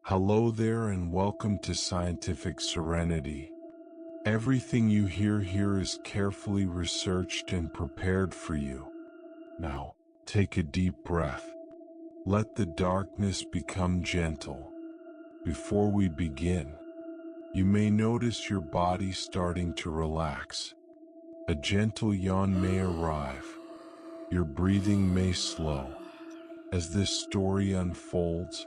Hello there and welcome to Scientific Serenity. Everything you hear here is carefully researched and prepared for you. Now, take a deep breath. Let the darkness become gentle. Before we begin, you may notice your body starting to relax. A gentle yawn may arrive. Your breathing may slow. As this story unfolds,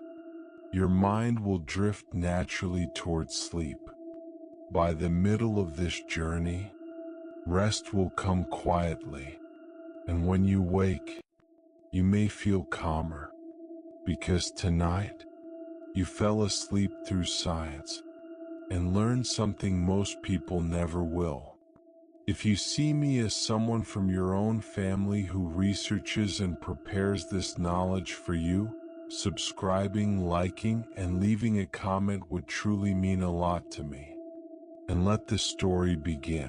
your mind will drift naturally towards sleep. By the middle of this journey, rest will come quietly, and when you wake, you may feel calmer, because tonight, you fell asleep through science and learned something most people never will. If you see me as someone from your own family who researches and prepares this knowledge for you, subscribing, liking, and leaving a comment would truly mean a lot to me. And let the story begin.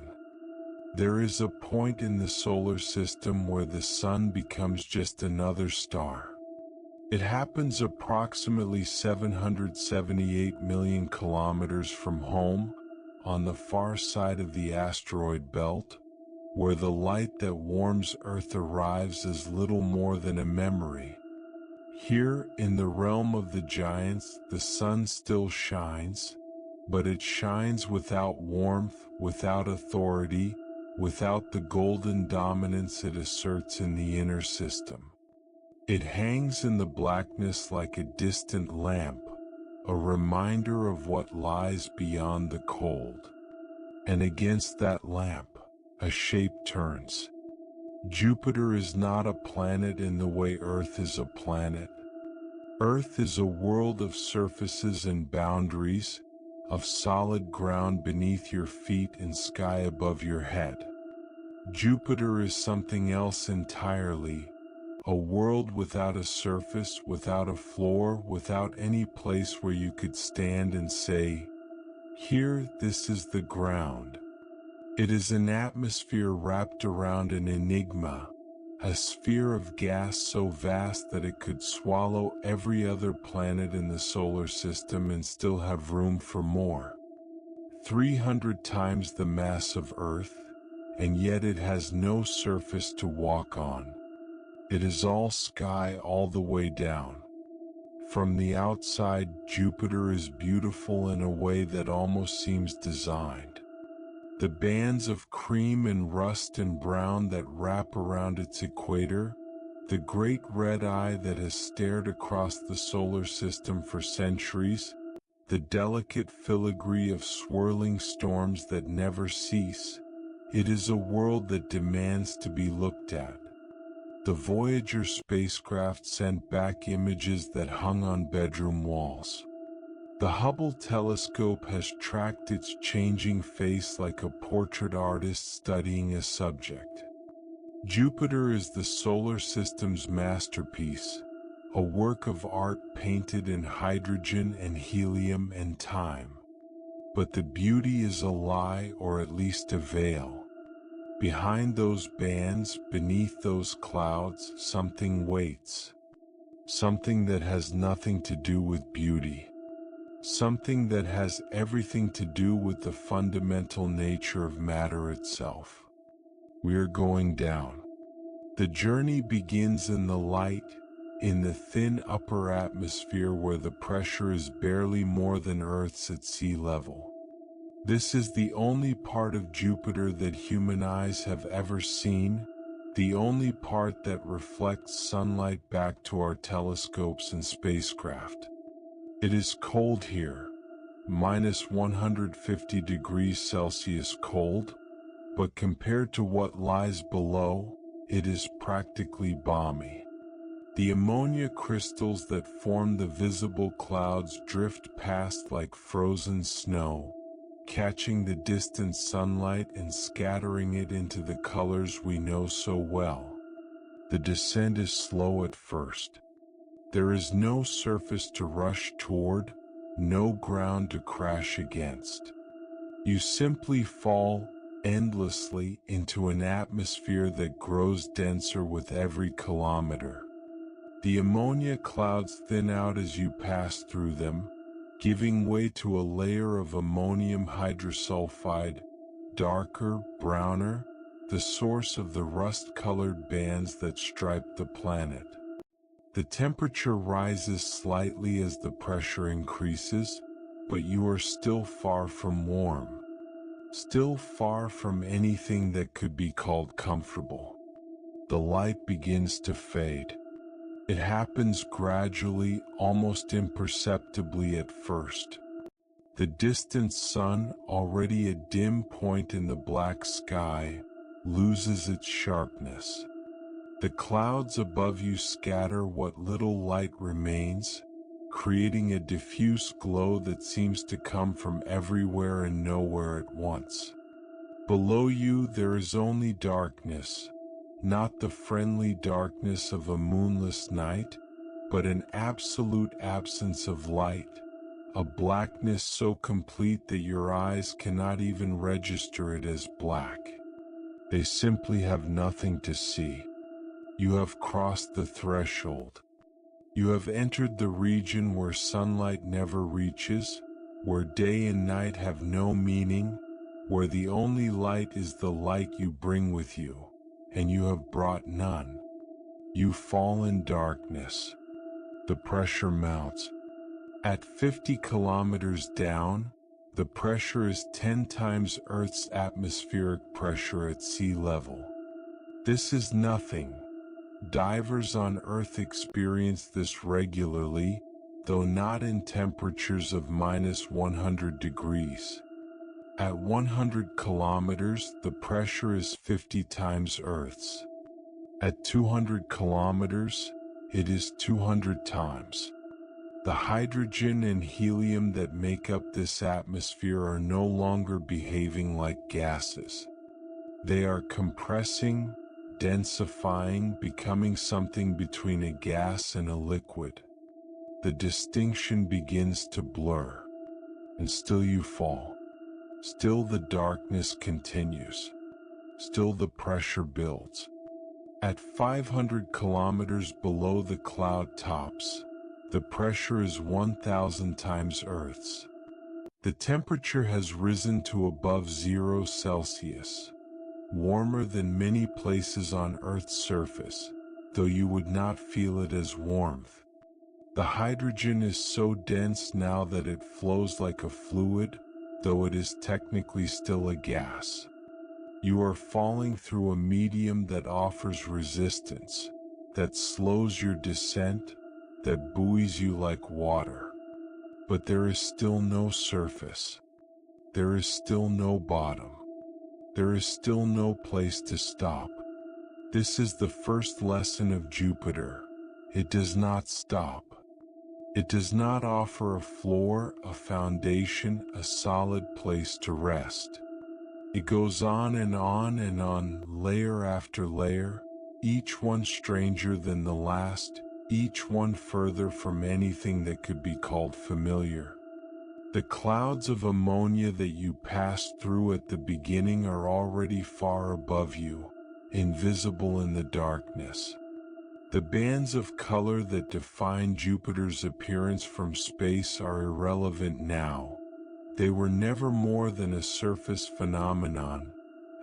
There is a point in the solar system where the sun becomes just another star. It happens approximately 778 million kilometers from home, on the far side of the asteroid belt, where the light that warms Earth arrives as little more than a memory. Here, in the realm of the giants, the sun still shines, but it shines without warmth, without authority, without the golden dominance it asserts in the inner system. It hangs in the blackness like a distant lamp, a reminder of what lies beyond the cold. And against that lamp, a shape turns. Jupiter is not a planet in the way Earth is a planet. Earth is a world of surfaces and boundaries, of solid ground beneath your feet and sky above your head. Jupiter is something else entirely, a world without a surface, without a floor, without any place where you could stand and say, "Here, this is the ground." It is an atmosphere wrapped around an enigma, a sphere of gas so vast that it could swallow every other planet in the solar system and still have room for more. 300 times the mass of Earth, and yet it has no surface to walk on. It is all sky all the way down. From the outside, Jupiter is beautiful in a way that almost seems designed. The bands of cream and rust and brown that wrap around its equator, the great red eye that has stared across the solar system for centuries, the delicate filigree of swirling storms that never cease, it is a world that demands to be looked at. The Voyager spacecraft sent back images that hung on bedroom walls. The Hubble telescope has tracked its changing face like a portrait artist studying a subject. Jupiter is the solar system's masterpiece, a work of art painted in hydrogen and helium and time. But the beauty is a lie, or at least a veil. Behind those bands, beneath those clouds, something waits. Something that has nothing to do with beauty. Something that has everything to do with the fundamental nature of matter itself. We are going down. The journey begins in the light, in the thin upper atmosphere where the pressure is barely more than Earth's at sea level. This is the only part of Jupiter that human eyes have ever seen, the only part that reflects sunlight back to our telescopes and spacecraft. It is cold here, minus 150 degrees Celsius cold, but compared to what lies below, it is practically balmy. The ammonia crystals that form the visible clouds drift past like frozen snow, catching the distant sunlight and scattering it into the colors we know so well. The descent is slow at first. There is no surface to rush toward, no ground to crash against. You simply fall endlessly into an atmosphere that grows denser with every kilometer. The ammonia clouds thin out as you pass through them, giving way to a layer of ammonium hydrosulfide, darker, browner, the source of the rust-colored bands that stripe the planet. The temperature rises slightly as the pressure increases, but you are still far from warm. Still far from anything that could be called comfortable. The light begins to fade. It happens gradually, almost imperceptibly at first. The distant sun, already a dim point in the black sky, loses its sharpness. The clouds above you scatter what little light remains, creating a diffuse glow that seems to come from everywhere and nowhere at once. Below you there is only darkness, not the friendly darkness of a moonless night, but an absolute absence of light, a blackness so complete that your eyes cannot even register it as black. They simply have nothing to see. You have crossed the threshold. You have entered the region where sunlight never reaches, where day and night have no meaning, where the only light is the light you bring with you, and you have brought none. You fall in darkness. The pressure mounts. At 50 kilometers down, the pressure is 10 times Earth's atmospheric pressure at sea level. This is nothing. Divers on Earth experience this regularly, though not in temperatures of -100 degrees. At 100 kilometers, the pressure is 50 times Earth's. At 200 kilometers, it is 200 times. The hydrogen and helium that make up this atmosphere are no longer behaving like gases. They are compressing, densifying, becoming something between a gas and a liquid. The distinction begins to blur. And still you fall. Still the darkness continues. Still the pressure builds. At 500 kilometers below the cloud tops, the pressure is 1,000 times Earth's. The temperature has risen to above 0 Celsius. Warmer than many places on Earth's surface, though you would not feel it as warmth. The hydrogen is so dense now that it flows like a fluid, though it is technically still a gas. You are falling through a medium that offers resistance, that slows your descent, that buoys you like water. But there is still no surface. There is still no bottom. There is still no place to stop. This is the first lesson of Jupiter. It does not stop. It does not offer a floor, a foundation, a solid place to rest. It goes on and on and on, layer after layer, each one stranger than the last, each one further from anything that could be called familiar. The clouds of ammonia that you passed through at the beginning are already far above you, invisible in the darkness. The bands of color that define Jupiter's appearance from space are irrelevant now. They were never more than a surface phenomenon,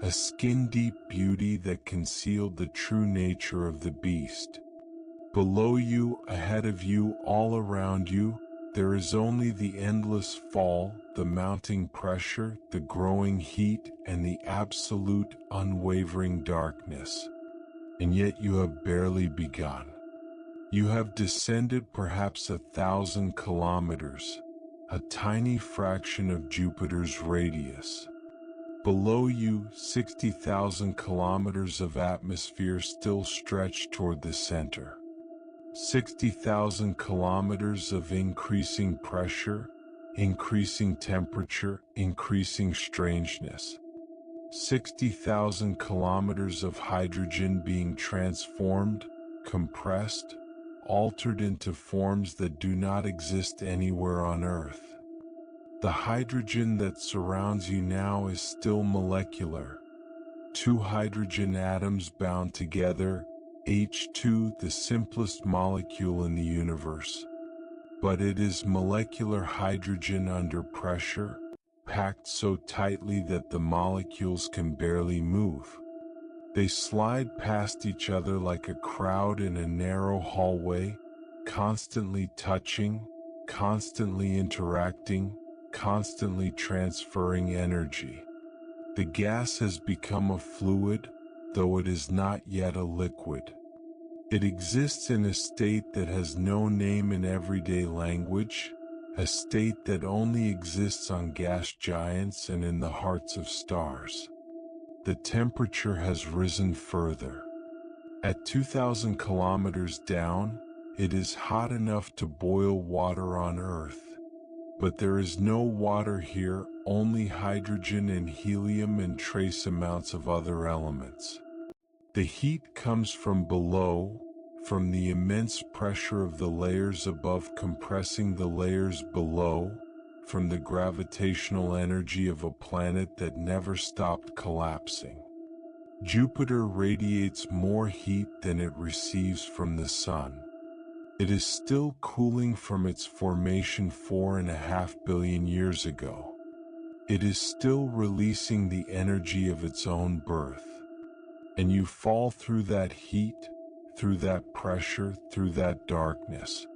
a skin-deep beauty that concealed the true nature of the beast. Below you, ahead of you, all around you, there is only the endless fall, the mounting pressure, the growing heat, and the absolute, unwavering darkness. And yet you have barely begun. You have descended perhaps 1,000 kilometers, a tiny fraction of Jupiter's radius. Below you, 60,000 kilometers of atmosphere still stretch toward the center. 60,000 kilometers of increasing pressure, increasing temperature, increasing strangeness. 60,000 kilometers of hydrogen being transformed, compressed, altered into forms that do not exist anywhere on Earth. The hydrogen that surrounds you now is still molecular. 2 hydrogen atoms bound together, H2, the simplest molecule in the universe. but it is molecular hydrogen under pressure, packed so tightly that the molecules can barely move. They slide past each other like a crowd in a narrow hallway, constantly touching, constantly interacting, constantly transferring energy. The gas has become a fluid, though it is not yet a liquid. It exists in a state that has no name in everyday language, a state that only exists on gas giants and in the hearts of stars. The temperature has risen further. At 2,000 kilometers down, it is hot enough to boil water on Earth. But there is no water here, only hydrogen and helium and trace amounts of other elements. The heat comes from below, from the immense pressure of the layers above compressing the layers below, from the gravitational energy of a planet that never stopped collapsing. Jupiter radiates more heat than it receives from the Sun. It is still cooling from its formation 4.5 billion years ago. It is still releasing the energy of its own birth. And you fall through that heat, through that pressure, through that darkness.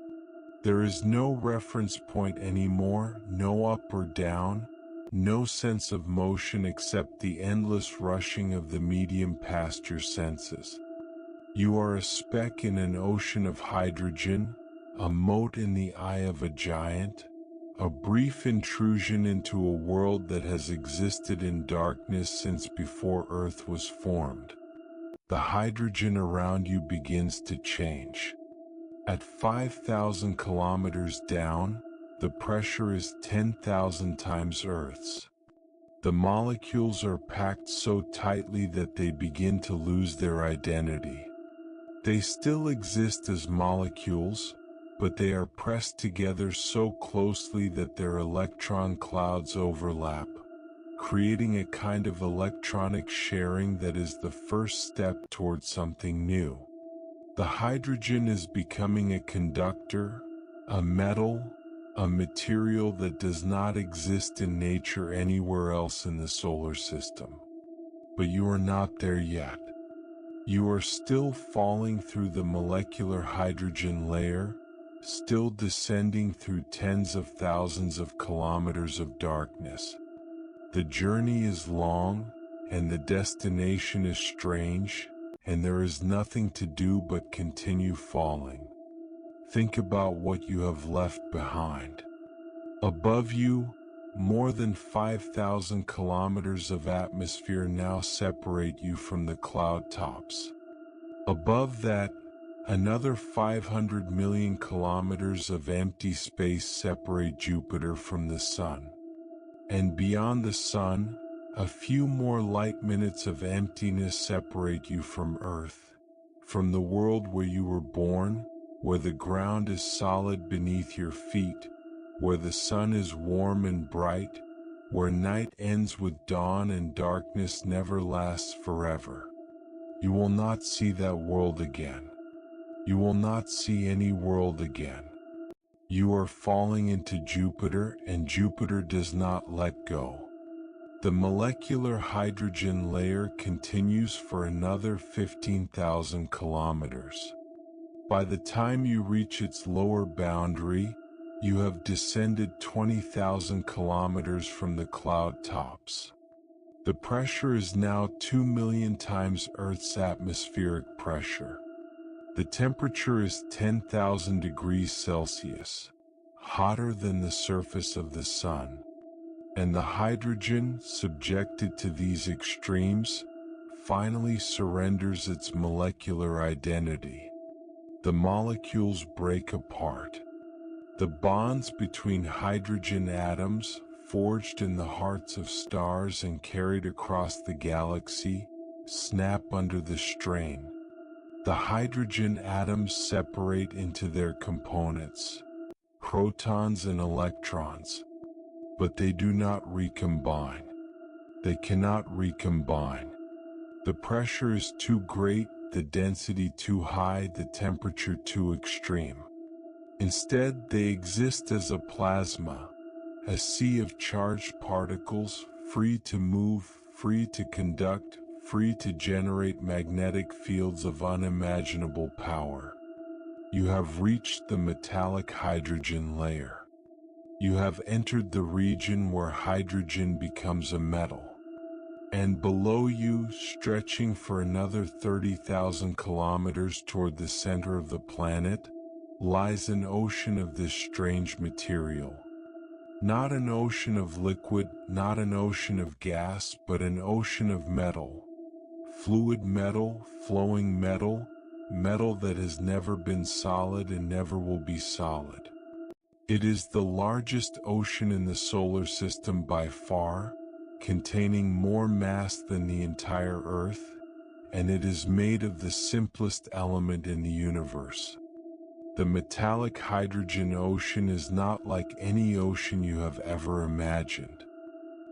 There is no reference point anymore, no up or down, no sense of motion except the endless rushing of the medium past your senses. You are a speck in an ocean of hydrogen, a mote in the eye of a giant, a brief intrusion into a world that has existed in darkness since before Earth was formed. The hydrogen around you begins to change. At 5,000 kilometers down, the pressure is 10,000 times Earth's. The molecules are packed so tightly that they begin to lose their identity. They still exist as molecules, but they are pressed together so closely that their electron clouds overlap, creating a kind of electronic sharing that is the first step towards something new. The hydrogen is becoming a conductor, a metal, a material that does not exist in nature anywhere else in the solar system. But you are not there yet. You are still falling through the molecular hydrogen layer, still descending through tens of thousands of kilometers of darkness. The journey is long, and the destination is strange, and there is nothing to do but continue falling. Think about what you have left behind. Above you, more than 5,000 kilometers of atmosphere now separate you from the cloud tops. Above that, another 500 million kilometers of empty space separate Jupiter from the Sun. And beyond the Sun, a few more light minutes of emptiness separate you from Earth, from the world where you were born, where the ground is solid beneath your feet, where the sun is warm and bright, where night ends with dawn and darkness never lasts forever. You will not see that world again. You will not see any world again. You are falling into Jupiter, and Jupiter does not let go. The molecular hydrogen layer continues for another 15,000 kilometers. By the time you reach its lower boundary, you have descended 20,000 kilometers from the cloud tops. The pressure is now 2 million times Earth's atmospheric pressure. The temperature is 10,000 degrees Celsius, hotter than the surface of the sun. And the hydrogen, subjected to these extremes, finally surrenders its molecular identity. The molecules break apart. The bonds between hydrogen atoms, forged in the hearts of stars and carried across the galaxy, snap under the strain. The hydrogen atoms separate into their components, protons and electrons. But they do not recombine. They cannot recombine. The pressure is too great, the density too high, the temperature too extreme. Instead, they exist as a plasma, a sea of charged particles, free to move, free to conduct, free to generate magnetic fields of unimaginable power. You have reached the metallic hydrogen layer. You have entered the region where hydrogen becomes a metal. And below you, stretching for another 30,000 kilometers toward the center of the planet, lies an ocean of this strange material. Not an ocean of liquid, not an ocean of gas, but an ocean of metal. Fluid metal, flowing metal, metal that has never been solid and never will be solid. It is the largest ocean in the solar system by far, containing more mass than the entire Earth, and it is made of the simplest element in the universe. The metallic hydrogen ocean is not like any ocean you have ever imagined.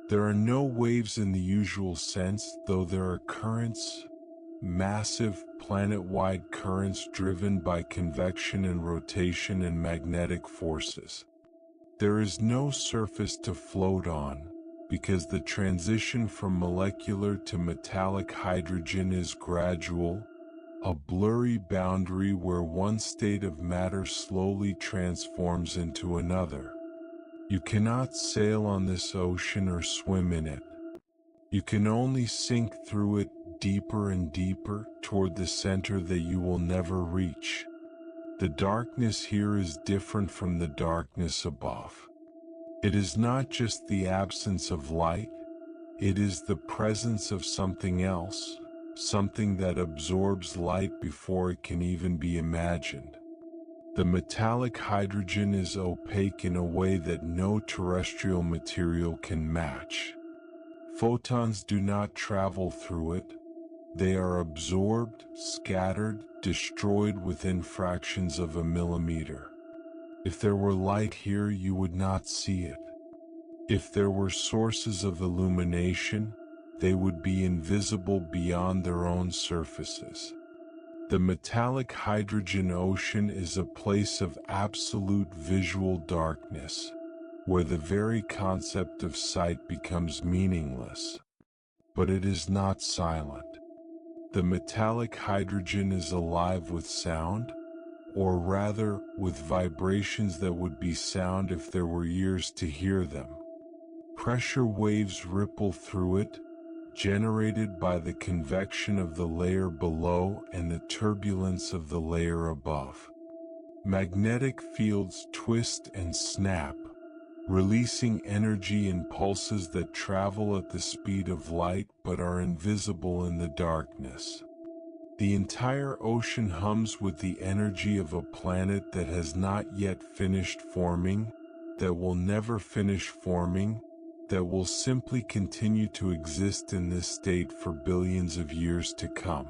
There are no waves in the usual sense, though there are currents, massive, planet-wide currents driven by convection and rotation and magnetic forces. There is no surface to float on, because the transition from molecular to metallic hydrogen is gradual, a blurry boundary where one state of matter slowly transforms into another. You cannot sail on this ocean or swim in it. You can only sink through it deeper and deeper toward the center that you will never reach. The darkness here is different from the darkness above. It is not just the absence of light, it is the presence of something else, something that absorbs light before it can even be imagined. The metallic hydrogen is opaque in a way that no terrestrial material can match. Photons do not travel through it. They are absorbed, scattered, destroyed within fractions of a millimeter. If there were light here, you would not see it. If there were sources of illumination, they would be invisible beyond their own surfaces. The metallic hydrogen ocean is a place of absolute visual darkness, where the very concept of sight becomes meaningless. But it is not silent. The metallic hydrogen is alive with sound, or rather, with vibrations that would be sound if there were ears to hear them. Pressure waves ripple through it, generated by the convection of the layer below and the turbulence of the layer above. Magnetic fields twist and snap, releasing energy in pulses that travel at the speed of light but are invisible in the darkness. The entire ocean hums with the energy of a planet that has not yet finished forming, that will never finish forming, that will simply continue to exist in this state for billions of years to come.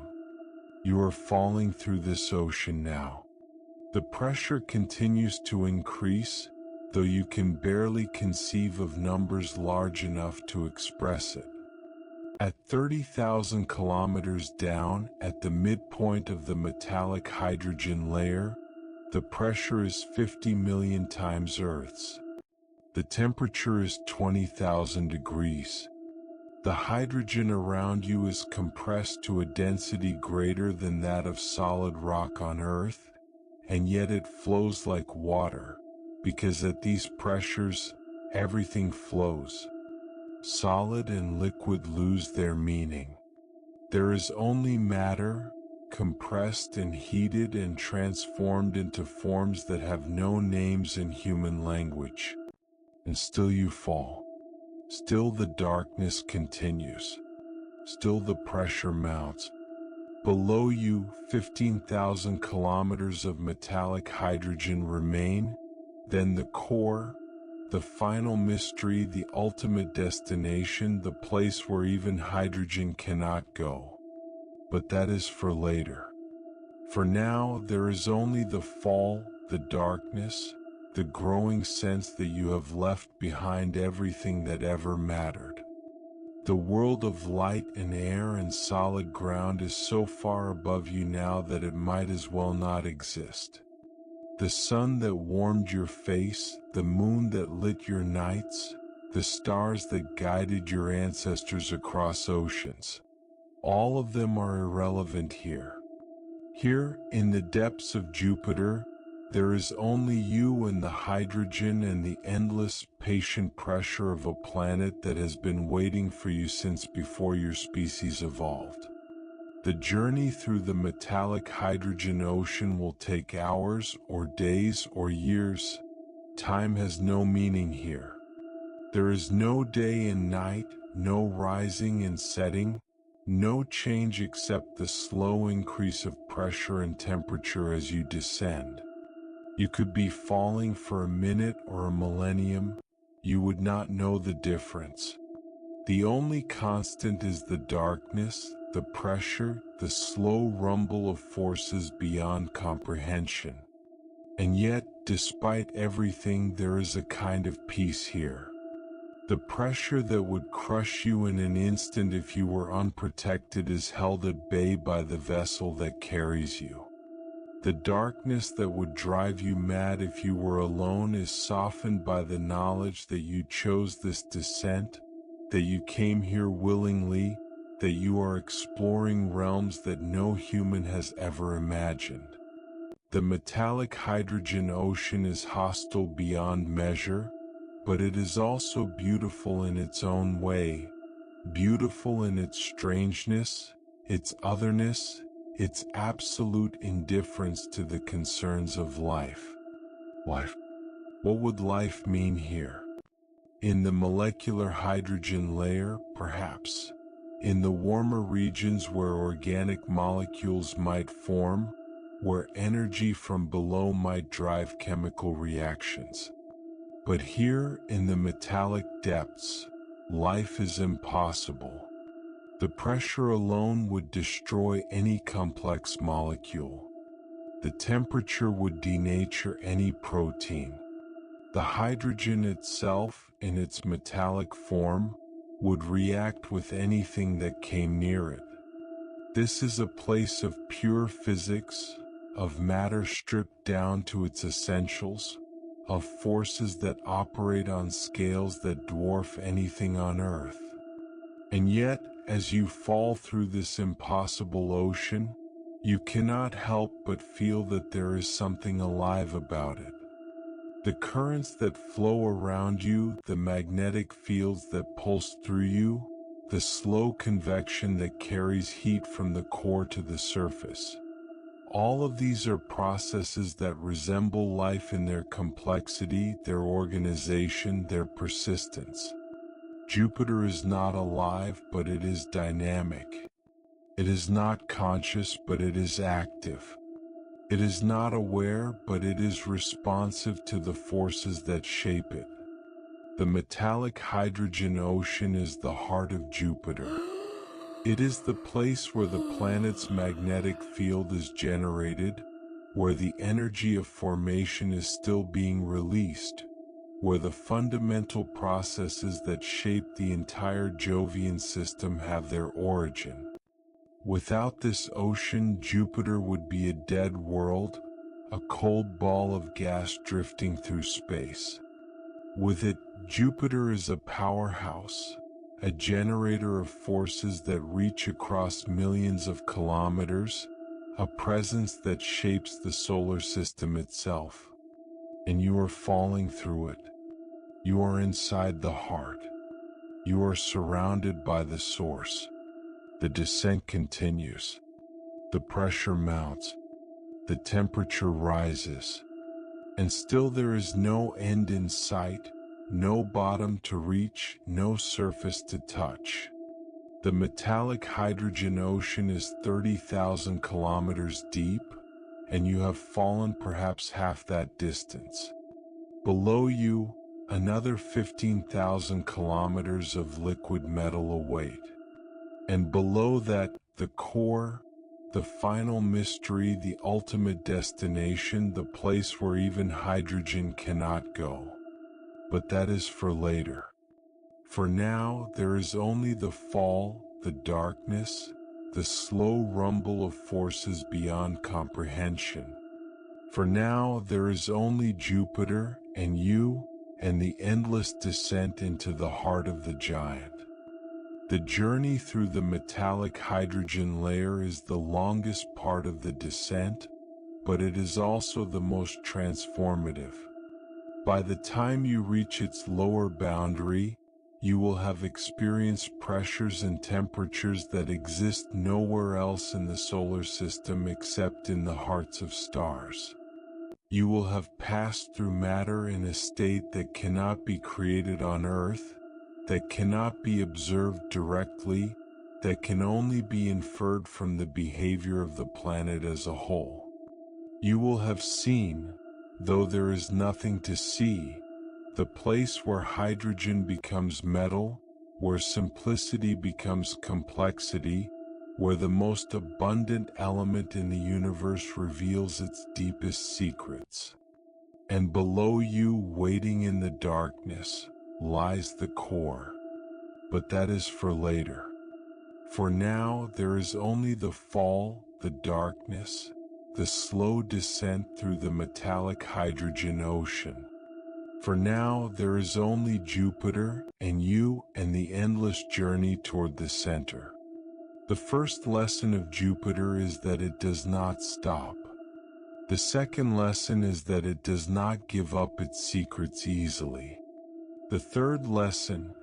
You are falling through this ocean now. The pressure continues to increase, though you can barely conceive of numbers large enough to express it. At 30,000 kilometers down, at the midpoint of the metallic hydrogen layer, the pressure is 50 million times Earth's. The temperature is 20,000 degrees. The hydrogen around you is compressed to a density greater than that of solid rock on Earth, and yet it flows like water, because at these pressures, everything flows. Solid and liquid lose their meaning. There is only matter, compressed and heated and transformed into forms that have no names in human language. And still you fall. Still the darkness continues. Still the pressure mounts. Below you, 15,000 kilometers of metallic hydrogen remain, then the core, the final mystery, the ultimate destination, the place where even hydrogen cannot go. But that is for later. For now, there is only the fall, the darkness, the growing sense that you have left behind everything that ever mattered. The world of light and air and solid ground is so far above you now that it might as well not exist. The sun that warmed your face, the moon that lit your nights, the stars that guided your ancestors across oceans. All of them are irrelevant here. Here, in the depths of Jupiter, there is only you and the hydrogen and the endless, patient pressure of a planet that has been waiting for you since before your species evolved. The journey through the metallic hydrogen ocean will take hours or days or years. Time has no meaning here. There is no day and night, no rising and setting, no change except the slow increase of pressure and temperature as you descend. You could be falling for a minute or a millennium. You would not know the difference. The only constant is the darkness, the pressure, the slow rumble of forces beyond comprehension. And yet, despite everything, there is a kind of peace here. The pressure that would crush you in an instant if you were unprotected is held at bay by the vessel that carries you. The darkness that would drive you mad if you were alone is softened by the knowledge that you chose this descent, that you came here willingly, that you are exploring realms that no human has ever imagined. The metallic hydrogen ocean is hostile beyond measure, but it is also beautiful in its own way, beautiful in its strangeness, its otherness, its absolute indifference to the concerns of life. Life. What would life mean here? In the molecular hydrogen layer, perhaps. In the warmer regions where organic molecules might form, where energy from below might drive chemical reactions. But here, in the metallic depths, life is impossible. The pressure alone would destroy any complex molecule. The temperature would denature any protein. The hydrogen itself, in its metallic form, would react with anything that came near it. This is a place of pure physics, of matter stripped down to its essentials, of forces that operate on scales that dwarf anything on Earth. And yet, as you fall through this impossible ocean, you cannot help but feel that there is something alive about it. The currents that flow around you, the magnetic fields that pulse through you, the slow convection that carries heat from the core to the surface. All of these are processes that resemble life in their complexity, their organization, their persistence. Jupiter is not alive, but it is dynamic. It is not conscious, but it is active. It is not aware, but it is responsive to the forces that shape it. The metallic hydrogen ocean is the heart of Jupiter. It is the place where the planet's magnetic field is generated, where the energy of formation is still being released, where the fundamental processes that shape the entire Jovian system have their origin. Without this ocean, Jupiter would be a dead world, a cold ball of gas drifting through space. With it, Jupiter is a powerhouse, a generator of forces that reach across millions of kilometers, a presence that shapes the solar system itself. And you are falling through it. You are inside the heart. You are surrounded by the source. The descent continues. The pressure mounts. The temperature rises. And still there is no end in sight, no bottom to reach, no surface to touch. The metallic hydrogen ocean is 30,000 kilometers deep, and you have fallen perhaps half that distance. Below you, another 15,000 kilometers of liquid metal await. And below that, the core, the final mystery, the ultimate destination, the place where even hydrogen cannot go. But that is for later. For now, there is only the fall, the darkness, the slow rumble of forces beyond comprehension. For now there is only Jupiter and you and the endless descent into the heart of the giant. The journey through the metallic hydrogen layer is the longest part of the descent, but it is also the most transformative. By the time you reach its lower boundary, you will have experienced pressures and temperatures that exist nowhere else in the solar system except in the hearts of stars. You will have passed through matter in a state that cannot be created on Earth, that cannot be observed directly, that can only be inferred from the behavior of the planet as a whole. You will have seen, though there is nothing to see, the place where hydrogen becomes metal, where simplicity becomes complexity, where the most abundant element in the universe reveals its deepest secrets. And below you, waiting in the darkness, lies the core. But that is for later. For now, there is only the fall, the darkness, the slow descent through the metallic hydrogen ocean. For now, there is only Jupiter and you and the endless journey toward the center. The first lesson of Jupiter is that it does not stop. The second lesson is that it does not give up its secrets easily. The third lesson,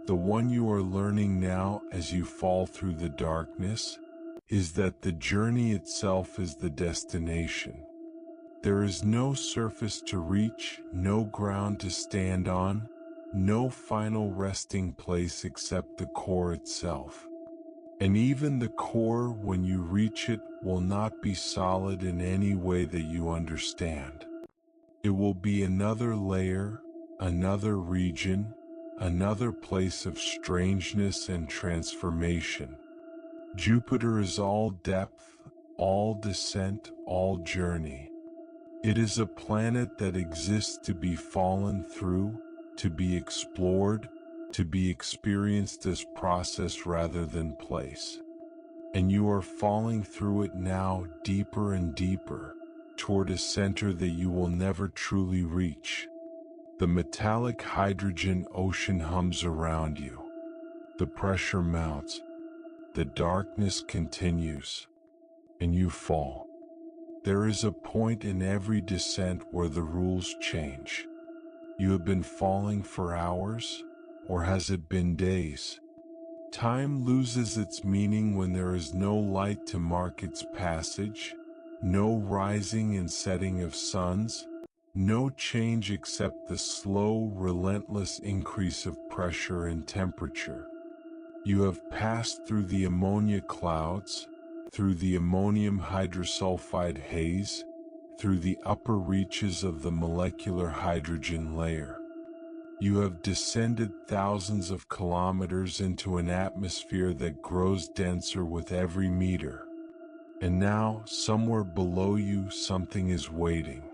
the one you are learning now as you fall through the darkness, is that the journey itself is the destination. There is no surface to reach, no ground to stand on, no final resting place except the core itself. And even the core, when you reach it, will not be solid in any way that you understand. It will be another layer, another region, another place of strangeness and transformation. Jupiter is all depth, all descent, all journey. It is a planet that exists to be fallen through, to be explored, to be experienced as process rather than place. And you are falling through it now, deeper and deeper, toward a center that you will never truly reach. The metallic hydrogen ocean hums around you. The pressure mounts. The darkness continues. And you fall. There is a point in every descent where the rules change. You have been falling for hours, or has it been days? Time loses its meaning when there is no light to mark its passage, no rising and setting of suns, no change except the slow, relentless increase of pressure and temperature. You have passed through the ammonia clouds, through the ammonium hydrosulfide haze, through the upper reaches of the molecular hydrogen layer. You have descended thousands of kilometers into an atmosphere that grows denser with every meter. And now, somewhere below you, something is waiting.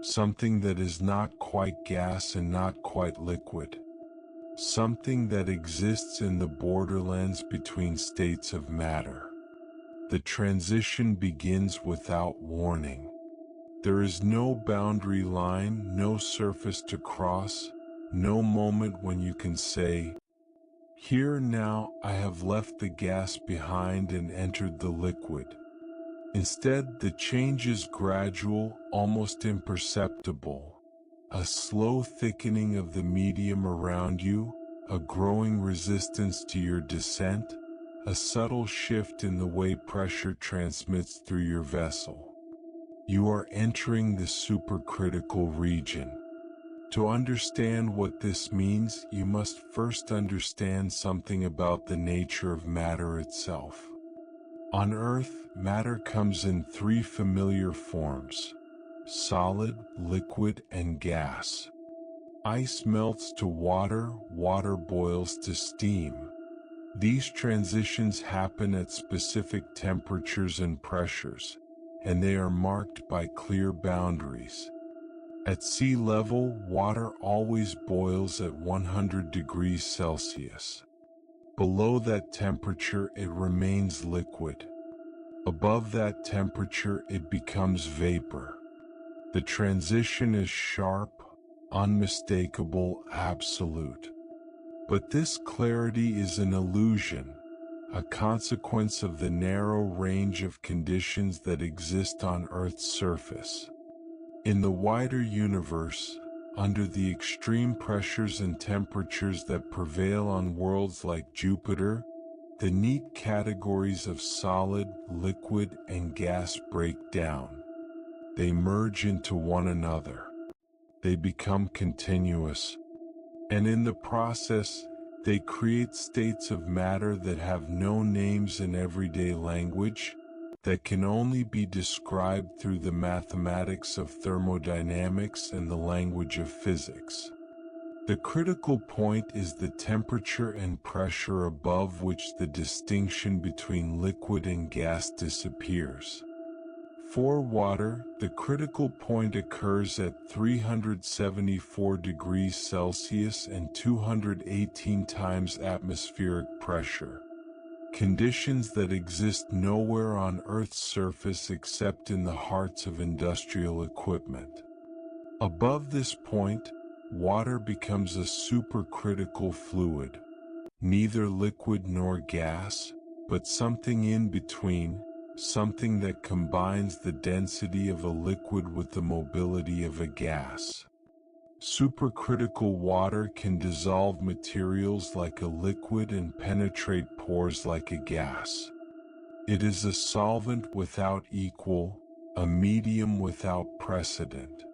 Something that is not quite gas and not quite liquid. Something that exists in the borderlands between states of matter. The transition begins without warning. There is no boundary line, no surface to cross, no moment when you can say, "Here now, I have left the gas behind and entered the liquid." Instead, the change is gradual, almost imperceptible. A slow thickening of the medium around you, a growing resistance to your descent, a subtle shift in the way pressure transmits through your vessel. You are entering the supercritical region. To understand what this means, you must first understand something about the nature of matter itself. On Earth, matter comes in three familiar forms: solid, liquid, and gas. Ice melts to water, water boils to steam. These transitions happen at specific temperatures and pressures, and they are marked by clear boundaries. At sea level, water always boils at 100 degrees Celsius. Below that temperature, it remains liquid. Above that temperature, it becomes vapor. The transition is sharp, unmistakable, absolute. But this clarity is an illusion, a consequence of the narrow range of conditions that exist on Earth's surface. In the wider universe, under the extreme pressures and temperatures that prevail on worlds like Jupiter, the neat categories of solid, liquid, and gas break down. They merge into one another. They become continuous. And in the process, they create states of matter that have no names in everyday language, that can only be described through the mathematics of thermodynamics and the language of physics. The critical point is the temperature and pressure above which the distinction between liquid and gas disappears. For water, the critical point occurs at 374 degrees Celsius and 218 times atmospheric pressure. Conditions that exist nowhere on Earth's surface except in the hearts of industrial equipment. Above this point, water becomes a supercritical fluid, neither liquid nor gas, but something in between, something that combines the density of a liquid with the mobility of a gas. Supercritical water can dissolve materials like a liquid and penetrate pores like a gas. It is a solvent without equal, a medium without precedent.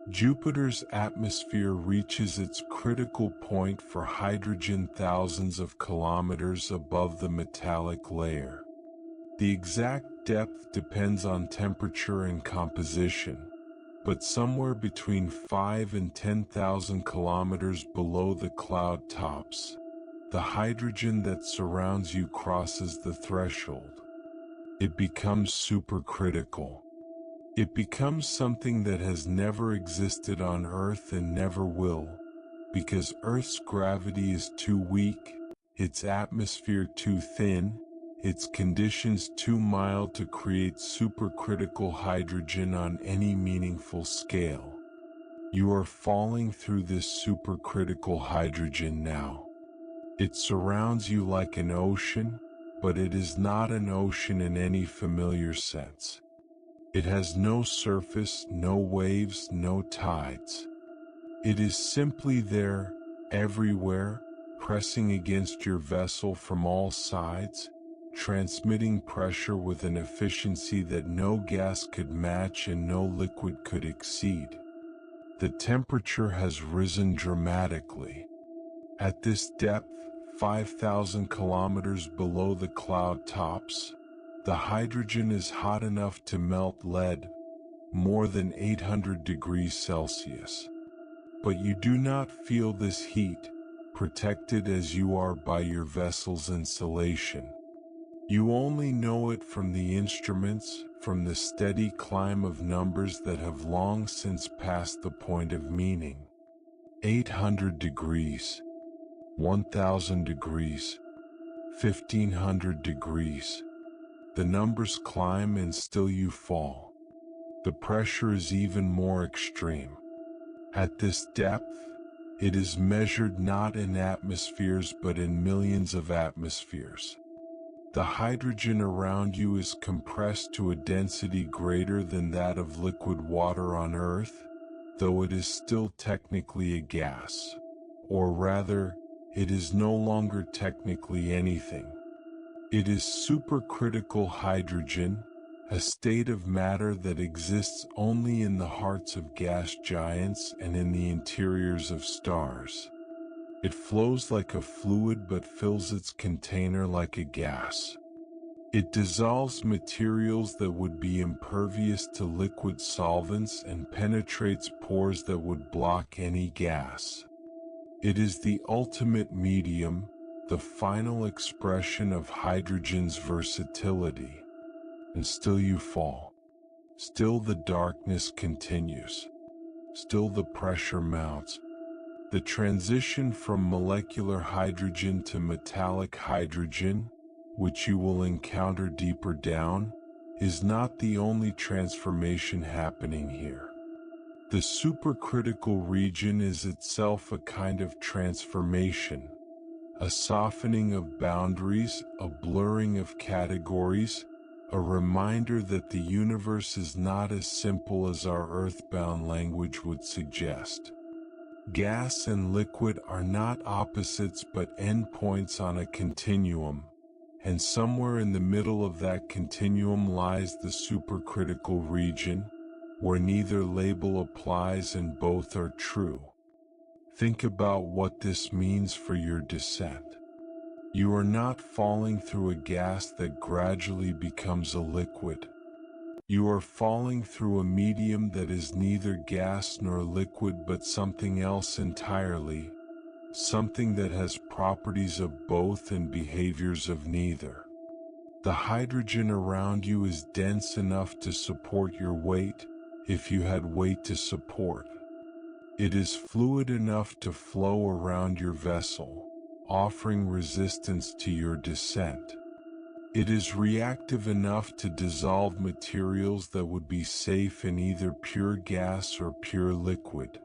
Jupiter's atmosphere reaches its critical point for hydrogen thousands of kilometers above the metallic layer. The exact depth depends on temperature and composition, but somewhere between 5 and 10,000 kilometers below the cloud tops, the hydrogen that surrounds you crosses the threshold. It becomes supercritical. It becomes something that has never existed on Earth and never will, because Earth's gravity is too weak, its atmosphere too thin, its conditions too mild to create supercritical hydrogen on any meaningful scale. You are falling through this supercritical hydrogen now. It surrounds you like an ocean, but it is not an ocean in any familiar sense. It has no surface, no waves, no tides. It is simply there, everywhere, pressing against your vessel from all sides, transmitting pressure with an efficiency that no gas could match and no liquid could exceed. The temperature has risen dramatically. At this depth, 5,000 kilometers below the cloud tops, the hydrogen is hot enough to melt lead, more than 800 degrees Celsius. But you do not feel this heat, protected as you are by your vessel's insulation. You only know it from the instruments, from the steady climb of numbers that have long since passed the point of meaning. 800 degrees, 1,000 degrees, 1,500 degrees. The numbers climb and still you fall. The pressure is even more extreme. At this depth, it is measured not in atmospheres but in millions of atmospheres. The hydrogen around you is compressed to a density greater than that of liquid water on Earth, though it is still technically a gas. Or rather, it is no longer technically anything. It is supercritical hydrogen, a state of matter that exists only in the hearts of gas giants and in the interiors of stars. It flows like a fluid but fills its container like a gas. It dissolves materials that would be impervious to liquid solvents and penetrates pores that would block any gas. It is the ultimate medium, the final expression of hydrogen's versatility. And still you fall. Still the darkness continues. Still the pressure mounts. The transition from molecular hydrogen to metallic hydrogen, which you will encounter deeper down, is not the only transformation happening here. The supercritical region is itself a kind of transformation, a softening of boundaries, a blurring of categories, a reminder that the universe is not as simple as our earthbound language would suggest. Gas and liquid are not opposites but endpoints on a continuum, and somewhere in the middle of that continuum lies the supercritical region, where neither label applies and both are true. Think about what this means for your descent. You are not falling through a gas that gradually becomes a liquid. You are falling through a medium that is neither gas nor liquid but something else entirely, something that has properties of both and behaviors of neither. The hydrogen around you is dense enough to support your weight, if you had weight to support. It is fluid enough to flow around your vessel, offering resistance to your descent. It is reactive enough to dissolve materials that would be safe in either pure gas or pure liquid.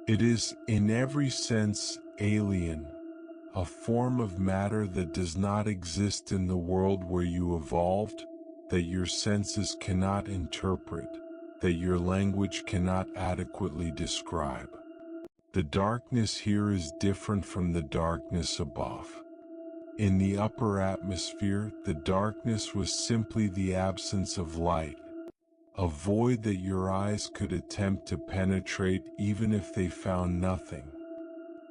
It is, in every sense, alien, a form of matter that does not exist in the world where you evolved, that your senses cannot interpret, that your language cannot adequately describe. The darkness here is different from the darkness above. In the upper atmosphere, the darkness was simply the absence of light, a void that your eyes could attempt to penetrate even if they found nothing.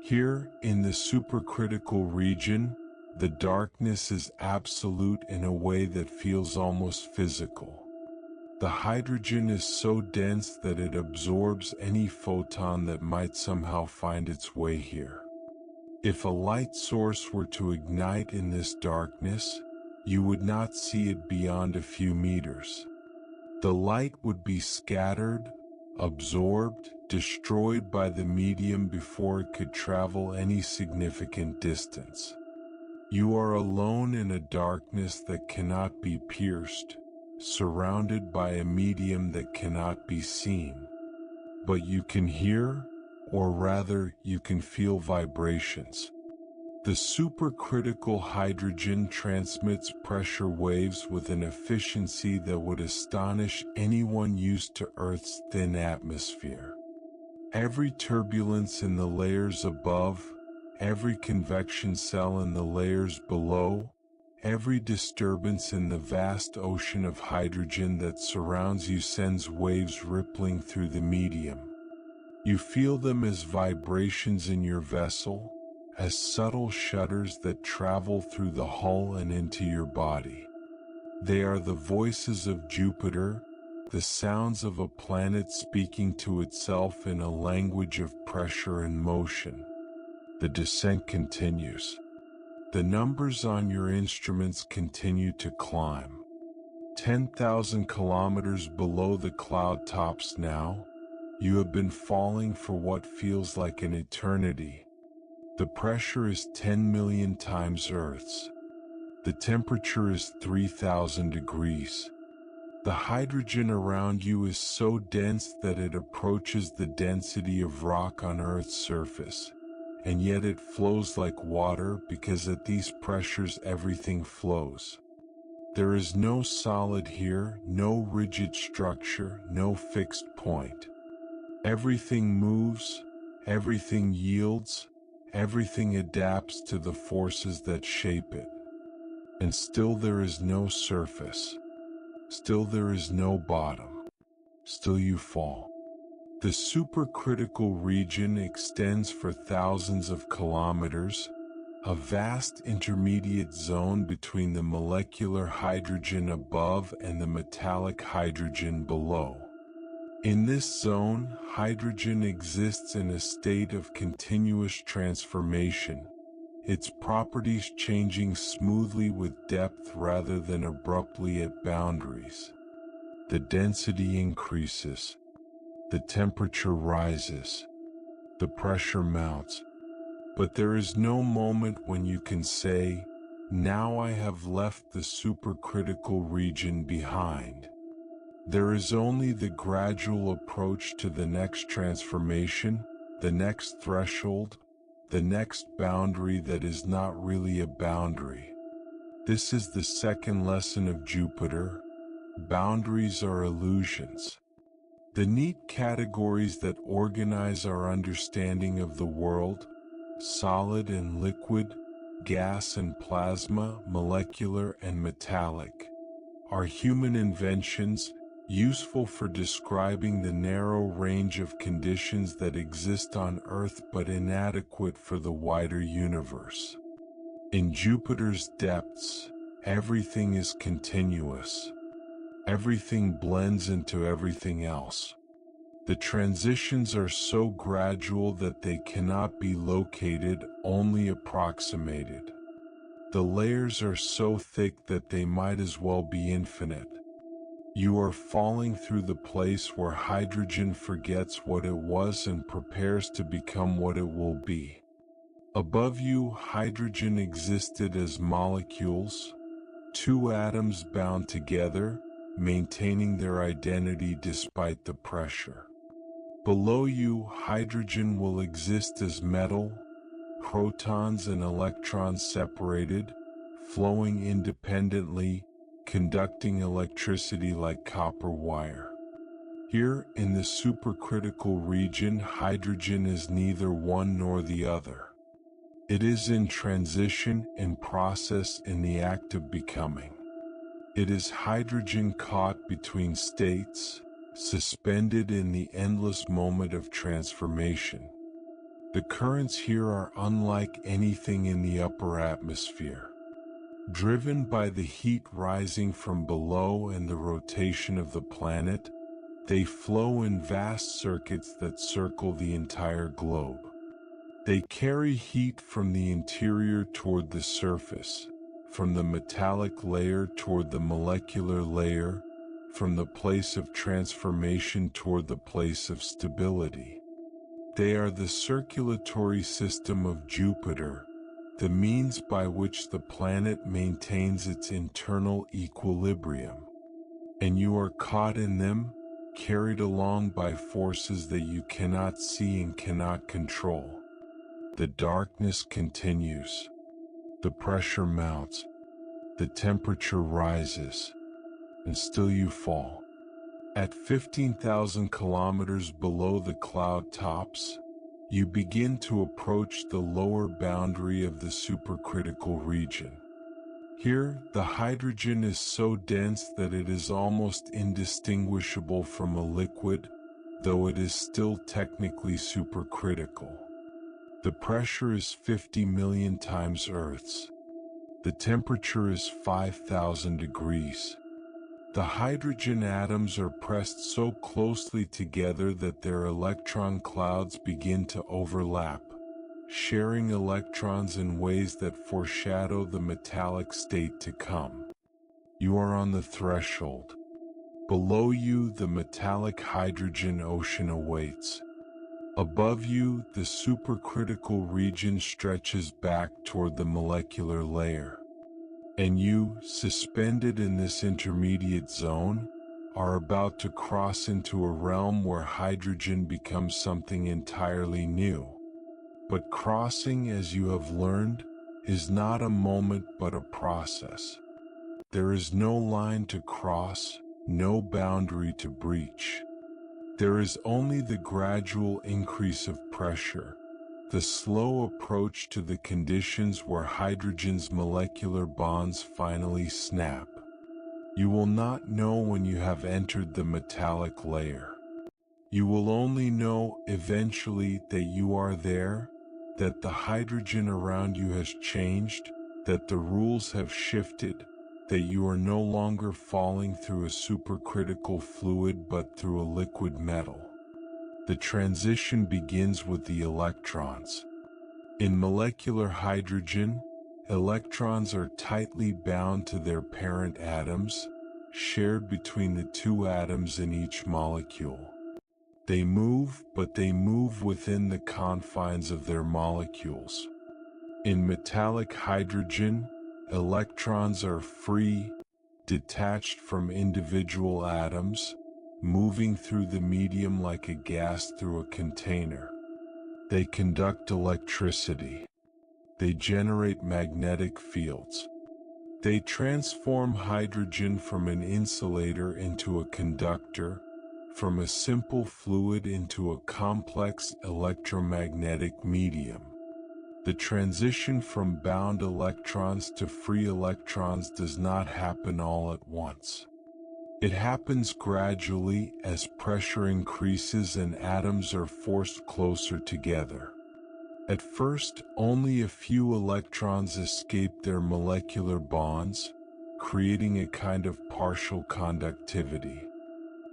Here, in the supercritical region, the darkness is absolute in a way that feels almost physical. The hydrogen is so dense that it absorbs any photon that might somehow find its way here. If a light source were to ignite in this darkness, you would not see it beyond a few meters. The light would be scattered, absorbed, destroyed by the medium before it could travel any significant distance. You are alone in a darkness that cannot be pierced, surrounded by a medium that cannot be seen. But you can hear, or rather, you can feel vibrations. The supercritical hydrogen transmits pressure waves with an efficiency that would astonish anyone used to Earth's thin atmosphere. Every turbulence in the layers above, every convection cell in the layers below, every disturbance in the vast ocean of hydrogen that surrounds you sends waves rippling through the medium. You feel them as vibrations in your vessel, as subtle shudders that travel through the hull and into your body. They are the voices of Jupiter, the sounds of a planet speaking to itself in a language of pressure and motion. The descent continues. The numbers on your instruments continue to climb. 10,000 kilometers below the cloud tops now, you have been falling for what feels like an eternity. The pressure is 10 million times Earth's. The temperature is 3,000 degrees. The hydrogen around you is so dense that it approaches the density of rock on Earth's surface, and yet it flows like water because at these pressures everything flows. There is no solid here, no rigid structure, no fixed point. Everything moves, everything yields, everything adapts to the forces that shape it. And still there is no surface. Still there is no bottom. Still you fall. The supercritical region extends for thousands of kilometers, a vast intermediate zone between the molecular hydrogen above and the metallic hydrogen below. In this zone, hydrogen exists in a state of continuous transformation, its properties changing smoothly with depth rather than abruptly at boundaries. The density increases, the temperature rises, the pressure mounts, but there is no moment when you can say, "Now I have left the supercritical region behind." There is only the gradual approach to the next transformation, the next threshold, the next boundary that is not really a boundary. This is the second lesson of Jupiter. Boundaries are illusions. The neat categories that organize our understanding of the world, solid and liquid, gas and plasma, molecular and metallic, are human inventions, useful for describing the narrow range of conditions that exist on Earth but inadequate for the wider universe. In Jupiter's depths, everything is continuous. Everything blends into everything else. The transitions are so gradual that they cannot be located, only approximated. The layers are so thick that they might as well be infinite. You are falling through the place where hydrogen forgets what it was and prepares to become what it will be. Above you, hydrogen existed as molecules, two atoms bound together, maintaining their identity despite the pressure. Below you, hydrogen will exist as metal, protons and electrons separated, flowing independently, conducting electricity like copper wire. Here, in the supercritical region, hydrogen is neither one nor the other. It is in transition, in process, in the act of becoming. It is hydrogen caught between states, suspended in the endless moment of transformation. The currents here are unlike anything in the upper atmosphere. Driven by the heat rising from below and the rotation of the planet, they flow in vast circuits that circle the entire globe. They carry heat from the interior toward the surface, from the metallic layer toward the molecular layer, from the place of transformation toward the place of stability. They are the circulatory system of Jupiter, the means by which the planet maintains its internal equilibrium. And you are caught in them, carried along by forces that you cannot see and cannot control. The darkness continues. The pressure mounts. The temperature rises. And still you fall. At 15,000 kilometers below the cloud tops, you begin to approach the lower boundary of the supercritical region. Here, the hydrogen is so dense that it is almost indistinguishable from a liquid, though it is still technically supercritical. The pressure is 50 million times Earth's. The temperature is 5,000 degrees. The hydrogen atoms are pressed so closely together that their electron clouds begin to overlap, sharing electrons in ways that foreshadow the metallic state to come. You are on the threshold. Below you, the metallic hydrogen ocean awaits. Above you, the supercritical region stretches back toward the molecular layer. And you, suspended in this intermediate zone, are about to cross into a realm where hydrogen becomes something entirely new. But crossing, as you have learned, is not a moment but a process. There is no line to cross, no boundary to breach. There is only the gradual increase of pressure, the slow approach to the conditions where hydrogen's molecular bonds finally snap. You will not know when you have entered the metallic layer. You will only know eventually that you are there, that the hydrogen around you has changed, that the rules have shifted, that you are no longer falling through a supercritical fluid but through a liquid metal. The transition begins with the electrons. In molecular hydrogen, electrons are tightly bound to their parent atoms, shared between the two atoms in each molecule. They move, but they move within the confines of their molecules. In metallic hydrogen, electrons are free, detached from individual atoms, moving through the medium like a gas through a container. They conduct electricity. They generate magnetic fields. They transform hydrogen from an insulator into a conductor, from a simple fluid into a complex electromagnetic medium. The transition from bound electrons to free electrons does not happen all at once. It happens gradually as pressure increases and atoms are forced closer together. At first, only a few electrons escape their molecular bonds, creating a kind of partial conductivity.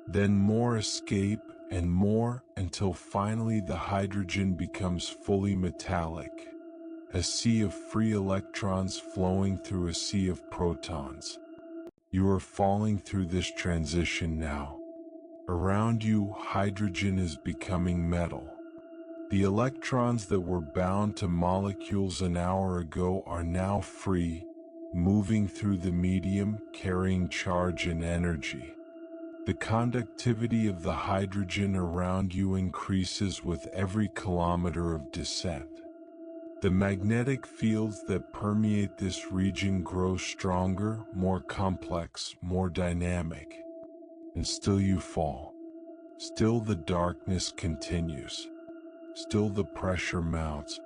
Then more escape and more until finally the hydrogen becomes fully metallic, a sea of free electrons flowing through a sea of protons. You are falling through this transition now. Around you, hydrogen is becoming metal. The electrons that were bound to molecules an hour ago are now free, moving through the medium, carrying charge and energy. The conductivity of the hydrogen around you increases with every kilometer of descent. The magnetic fields that permeate this region grow stronger, more complex, more dynamic. And still you fall. Still the darkness continues. Still the pressure mounts.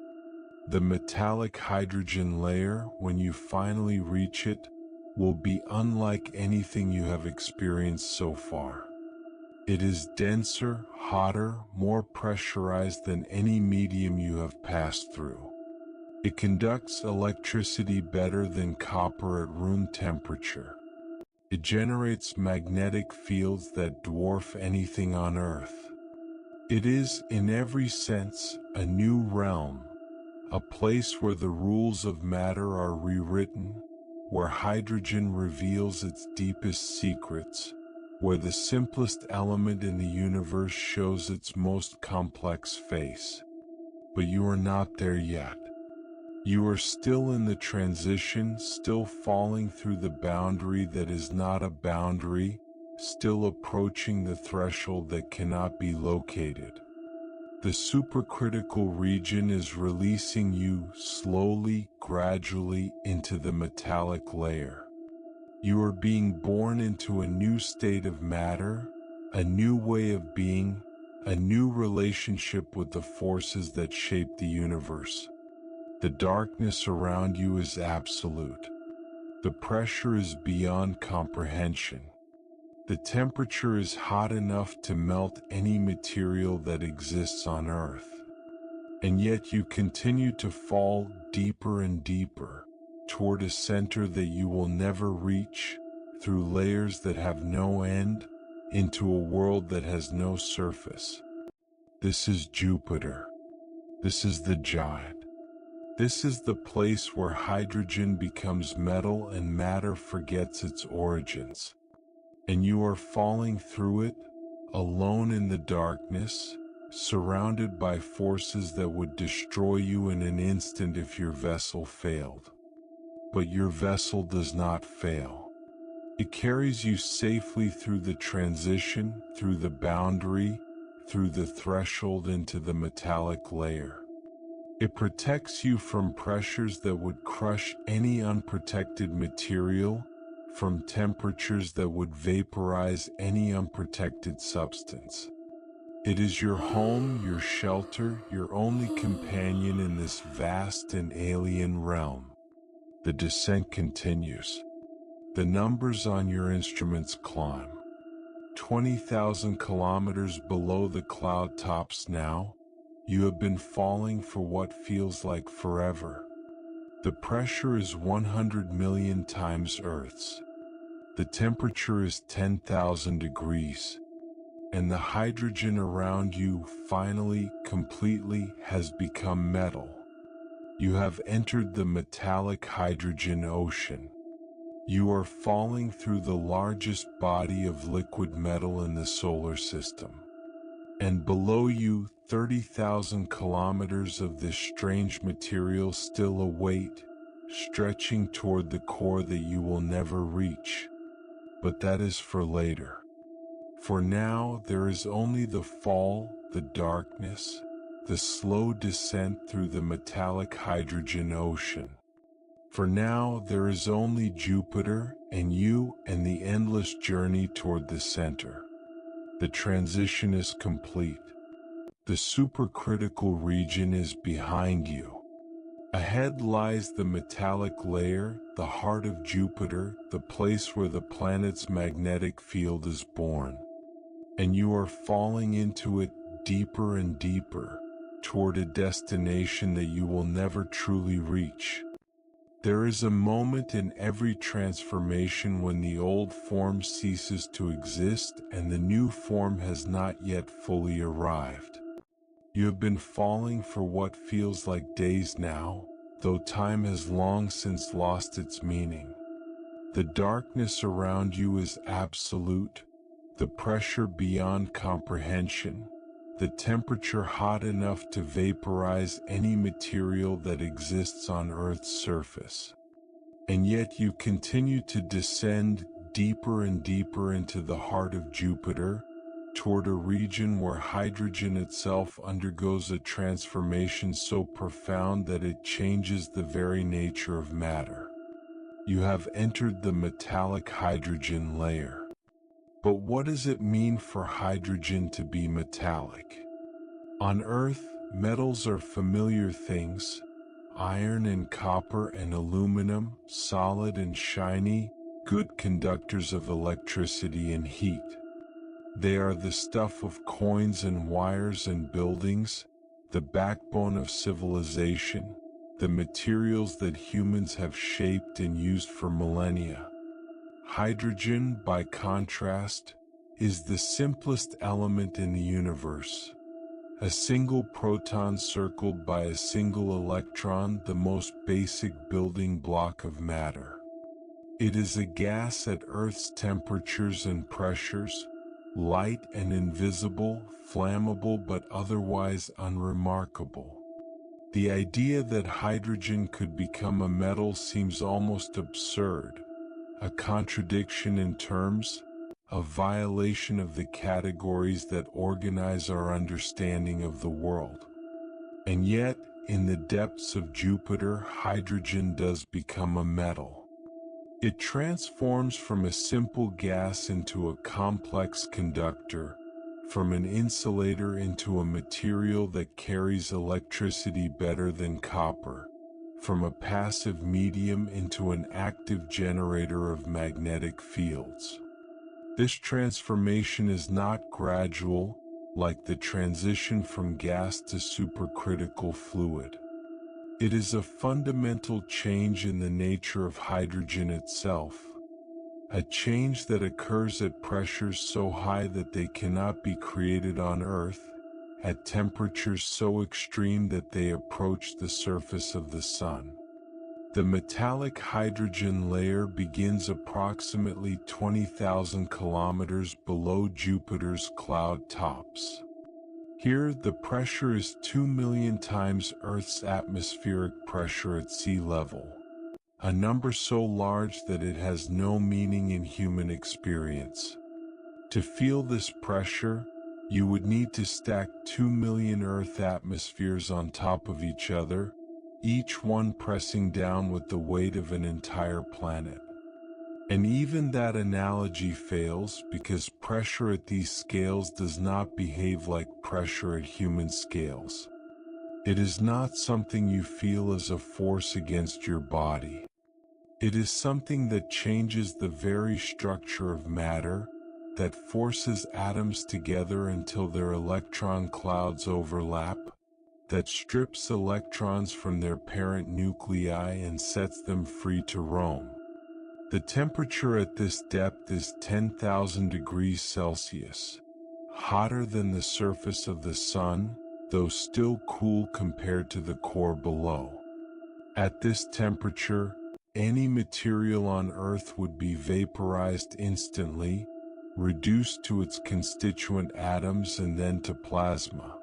The metallic hydrogen layer, when you finally reach it, will be unlike anything you have experienced so far. It is denser, hotter, more pressurized than any medium you have passed through. It conducts electricity better than copper at room temperature. It generates magnetic fields that dwarf anything on Earth. It is, in every sense, a new realm, a place where the rules of matter are rewritten, where hydrogen reveals its deepest secrets, where the simplest element in the universe shows its most complex face. But you are not there yet. You are still in the transition, still falling through the boundary that is not a boundary, still approaching the threshold that cannot be located. The supercritical region is releasing you slowly, gradually into the metallic layer. You are being born into a new state of matter, a new way of being, a new relationship with the forces that shape the universe. The darkness around you is absolute. The pressure is beyond comprehension. The temperature is hot enough to melt any material that exists on Earth. And yet you continue to fall deeper and deeper, toward a center that you will never reach, through layers that have no end, into a world that has no surface. This is Jupiter. This is the giant. This is the place where hydrogen becomes metal and matter forgets its origins. And you are falling through it, alone in the darkness, surrounded by forces that would destroy you in an instant if your vessel failed. But your vessel does not fail. It carries you safely through the transition, through the boundary, through the threshold into the metallic layer. It protects you from pressures that would crush any unprotected material, from temperatures that would vaporize any unprotected substance. It is your home, your shelter, your only companion in this vast and alien realm. The descent continues. The numbers on your instruments climb. 20,000 kilometers below the cloud tops now. You have been falling for what feels like forever. The pressure is 100 million times Earth's. The temperature is 10,000 degrees. And the hydrogen around you finally, completely has become metal. You have entered the metallic hydrogen ocean. You are falling through the largest body of liquid metal in the solar system. And below you, 30,000 kilometers of this strange material still await, stretching toward the core that you will never reach. but that is for later. For now there is only the fall, the darkness, the slow descent through the metallic hydrogen ocean. For now there is only Jupiter and you and the endless journey toward the center. The transition is complete. The supercritical region is behind you. Ahead lies the metallic layer, the heart of Jupiter, the place where the planet's magnetic field is born. And you are falling into it deeper and deeper, toward a destination that you will never truly reach. There is a moment in every transformation when the old form ceases to exist and the new form has not yet fully arrived. You have been falling for what feels like days now, though time has long since lost its meaning. The darkness around you is absolute, the pressure beyond comprehension, the temperature hot enough to vaporize any material that exists on Earth's surface. And yet you continue to descend deeper and deeper into the heart of Jupiter, toward a region where hydrogen itself undergoes a transformation so profound that it changes the very nature of matter. You have entered the metallic hydrogen layer. But what does it mean for hydrogen to be metallic? On Earth, metals are familiar things: iron and copper and aluminum, solid and shiny, good conductors of electricity and heat. They are the stuff of coins and wires and buildings, the backbone of civilization, the materials that humans have shaped and used for millennia. Hydrogen, by contrast, is the simplest element in the universe. A single proton circled by a single electron, the most basic building block of matter. It is a gas at Earth's temperatures and pressures, light and invisible, flammable but otherwise unremarkable. The idea that hydrogen could become a metal seems almost absurd, a contradiction in terms, a violation of the categories that organize our understanding of the world. And yet, in the depths of Jupiter, hydrogen does become a metal. It transforms from a simple gas into a complex conductor, from an insulator into a material that carries electricity better than copper, from a passive medium into an active generator of magnetic fields. This transformation is not gradual, like the transition from gas to supercritical fluid. It is a fundamental change in the nature of hydrogen itself, a change that occurs at pressures so high that they cannot be created on Earth, at temperatures so extreme that they approach the surface of the Sun. The metallic hydrogen layer begins approximately 20,000 kilometers below Jupiter's cloud tops. Here, the pressure is 2 million times Earth's atmospheric pressure at sea level, a number so large that it has no meaning in human experience. To feel this pressure, you would need to stack 2 million Earth atmospheres on top of each other, each one pressing down with the weight of an entire planet. And even that analogy fails because pressure at these scales does not behave like pressure at human scales. It is not something you feel as a force against your body. It is something that changes the very structure of matter, that forces atoms together until their electron clouds overlap, that strips electrons from their parent nuclei and sets them free to roam. The temperature at this depth is 10,000 degrees Celsius, hotter than the surface of the Sun, though still cool compared to the core below. At this temperature, any material on Earth would be vaporized instantly, reduced to its constituent atoms and then to plasma.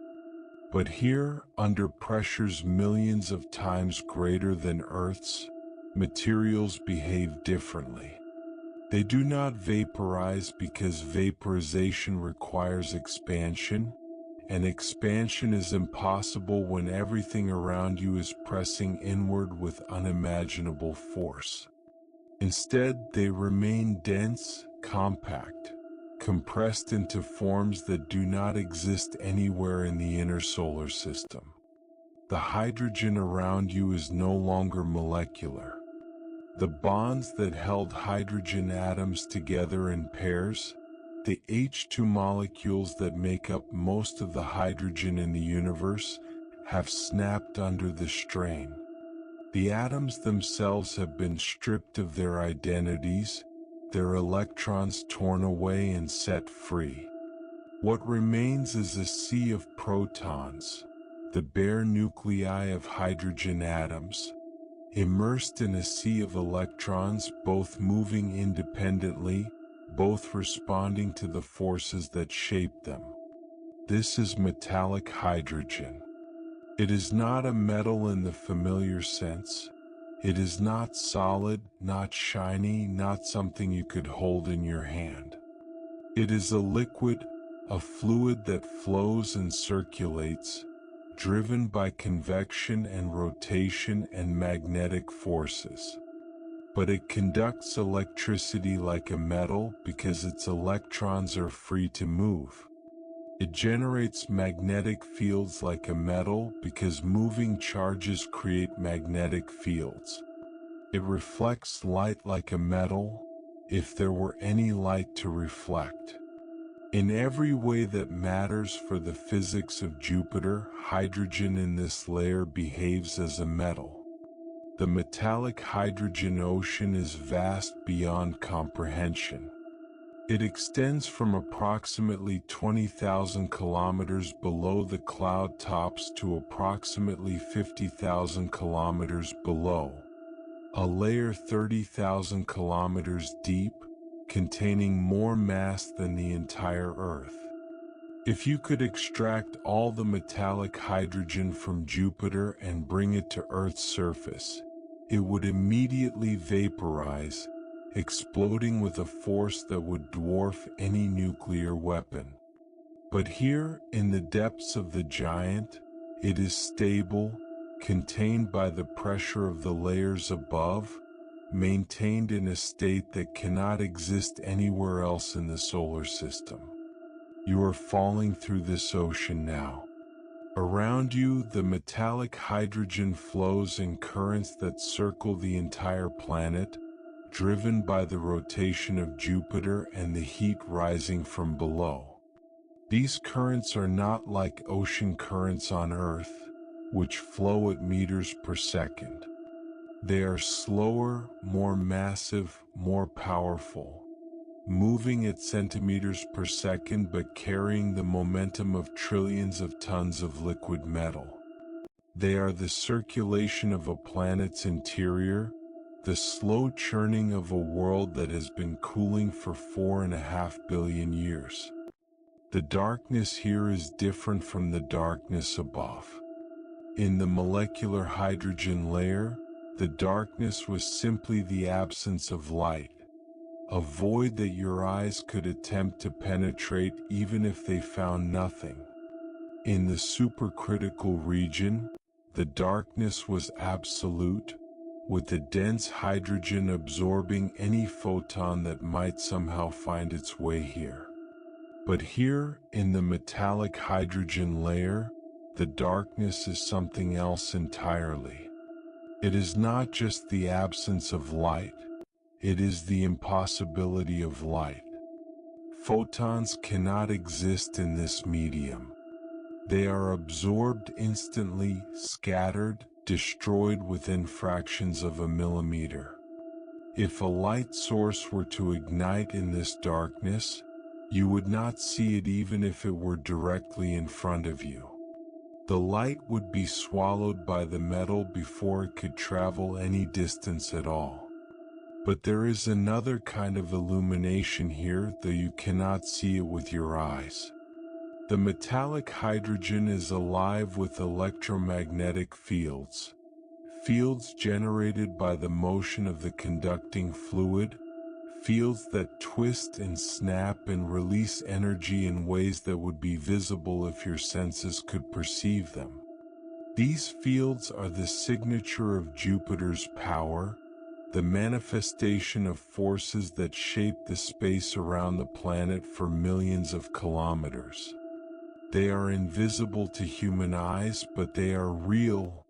But here, under pressures millions of times greater than Earth's, materials behave differently. They do not vaporize because vaporization requires expansion, and expansion is impossible when everything around you is pressing inward with unimaginable force. Instead, they remain dense, compact, compressed into forms that do not exist anywhere in the inner solar system. The hydrogen around you is no longer molecular. The bonds that held hydrogen atoms together in pairs, the H2 molecules that make up most of the hydrogen in the universe, have snapped under the strain. The atoms themselves have been stripped of their identities, their electrons torn away and set free. What remains is a sea of protons, the bare nuclei of hydrogen atoms, immersed in a sea of electrons, both moving independently, both responding to the forces that shape them. This is metallic hydrogen. It is not a metal in the familiar sense. It is not solid, not shiny, not something you could hold in your hand. It is a liquid, a fluid that flows and circulates, driven by convection and rotation and magnetic forces. But it conducts electricity like a metal because its electrons are free to move. It generates magnetic fields like a metal because moving charges create magnetic fields. It reflects light like a metal, if there were any light to reflect. In every way that matters for the physics of Jupiter, hydrogen in this layer behaves as a metal. The metallic hydrogen ocean is vast beyond comprehension. It extends from approximately 20,000 kilometers below the cloud tops to approximately 50,000 kilometers below, a layer 30,000 kilometers deep, containing more mass than the entire Earth. If you could extract all the metallic hydrogen from Jupiter and bring it to Earth's surface, it would immediately vaporize, exploding with a force that would dwarf any nuclear weapon. But here, in the depths of the giant, it is stable, contained by the pressure of the layers above, maintained in a state that cannot exist anywhere else in the solar system. You are falling through this ocean now. Around you, the metallic hydrogen flows in currents that circle the entire planet, driven by the rotation of Jupiter and the heat rising from below. These currents are not like ocean currents on Earth, which flow at meters per second. They are slower, more massive, more powerful, moving at centimeters per second but carrying the momentum of trillions of tons of liquid metal. They are the circulation of a planet's interior, the slow churning of a world that has been cooling for 4.5 billion years. The darkness here is different from the darkness above. In the molecular hydrogen layer, the darkness was simply the absence of light, a void that your eyes could attempt to penetrate even if they found nothing. In the supercritical region, the darkness was absolute, with the dense hydrogen absorbing any photon that might somehow find its way here. But here, in the metallic hydrogen layer, the darkness is something else entirely. It is not just the absence of light, it is the impossibility of light. Photons cannot exist in this medium. They are absorbed instantly, scattered, destroyed within fractions of a millimeter. If a light source were to ignite in this darkness, you would not see it even if it were directly in front of you. The light would be swallowed by the metal before it could travel any distance at all. But there is another kind of illumination here, though you cannot see it with your eyes. The metallic hydrogen is alive with electromagnetic fields, fields generated by the motion of the conducting fluid, fields that twist and snap and release energy in ways that would be visible if your senses could perceive them. These fields are the signature of Jupiter's power, the manifestation of forces that shape the space around the planet for millions of kilometers. They are invisible to human eyes, but they are real,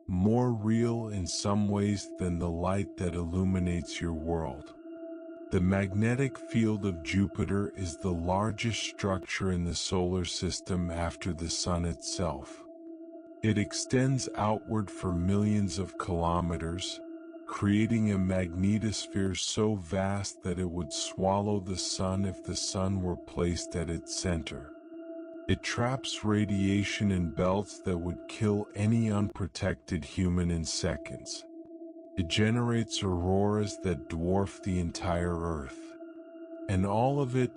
more real in some ways than the light that illuminates your world. The magnetic field of Jupiter is the largest structure in the solar system after the Sun itself. It extends outward for millions of kilometers, creating a magnetosphere so vast that it would swallow the Sun if the Sun were placed at its center. It traps radiation in belts that would kill any unprotected human in seconds. It generates auroras that dwarf the entire Earth. And all of it,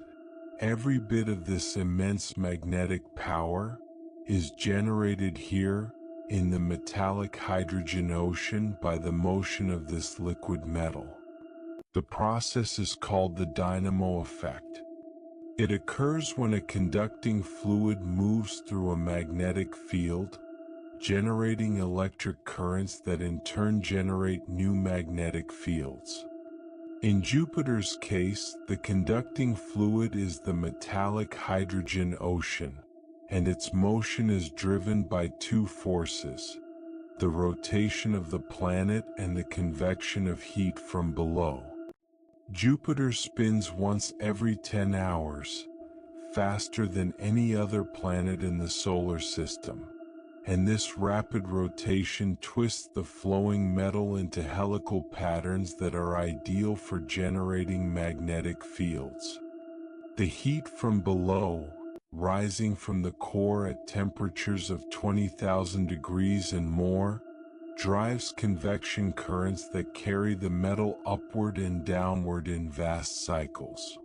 every bit of this immense magnetic power, is generated here in the metallic hydrogen ocean by the motion of this liquid metal. The process is called the dynamo effect. It occurs when a conducting fluid moves through a magnetic field, generating electric currents that in turn generate new magnetic fields. In Jupiter's case, the conducting fluid is the metallic hydrogen ocean, and its motion is driven by two forces: the rotation of the planet and the convection of heat from below. Jupiter spins once every 10 hours, faster than any other planet in the solar system, and this rapid rotation twists the flowing metal into helical patterns that are ideal for generating magnetic fields. The heat from below, rising from the core at temperatures of 20,000 degrees and more, drives convection currents that carry the metal upward and downward in vast cycles.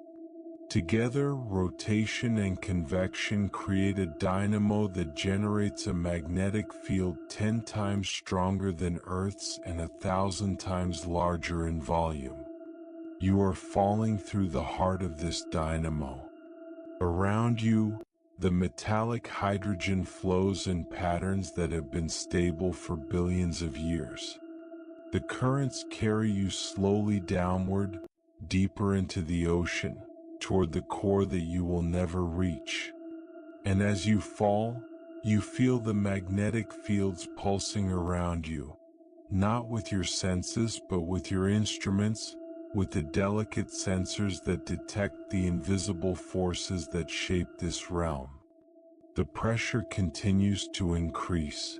Together, rotation and convection create a dynamo that generates a magnetic field 10 times stronger than Earth's and 1,000 times larger in volume. You are falling through the heart of this dynamo. Around you, the metallic hydrogen flows in patterns that have been stable for billions of years. The currents carry you slowly downward, deeper into the ocean, toward the core that you will never reach. And as you fall, you feel the magnetic fields pulsing around you, not with your senses but with your instruments, with the delicate sensors that detect the invisible forces that shape this realm. The pressure continues to increase.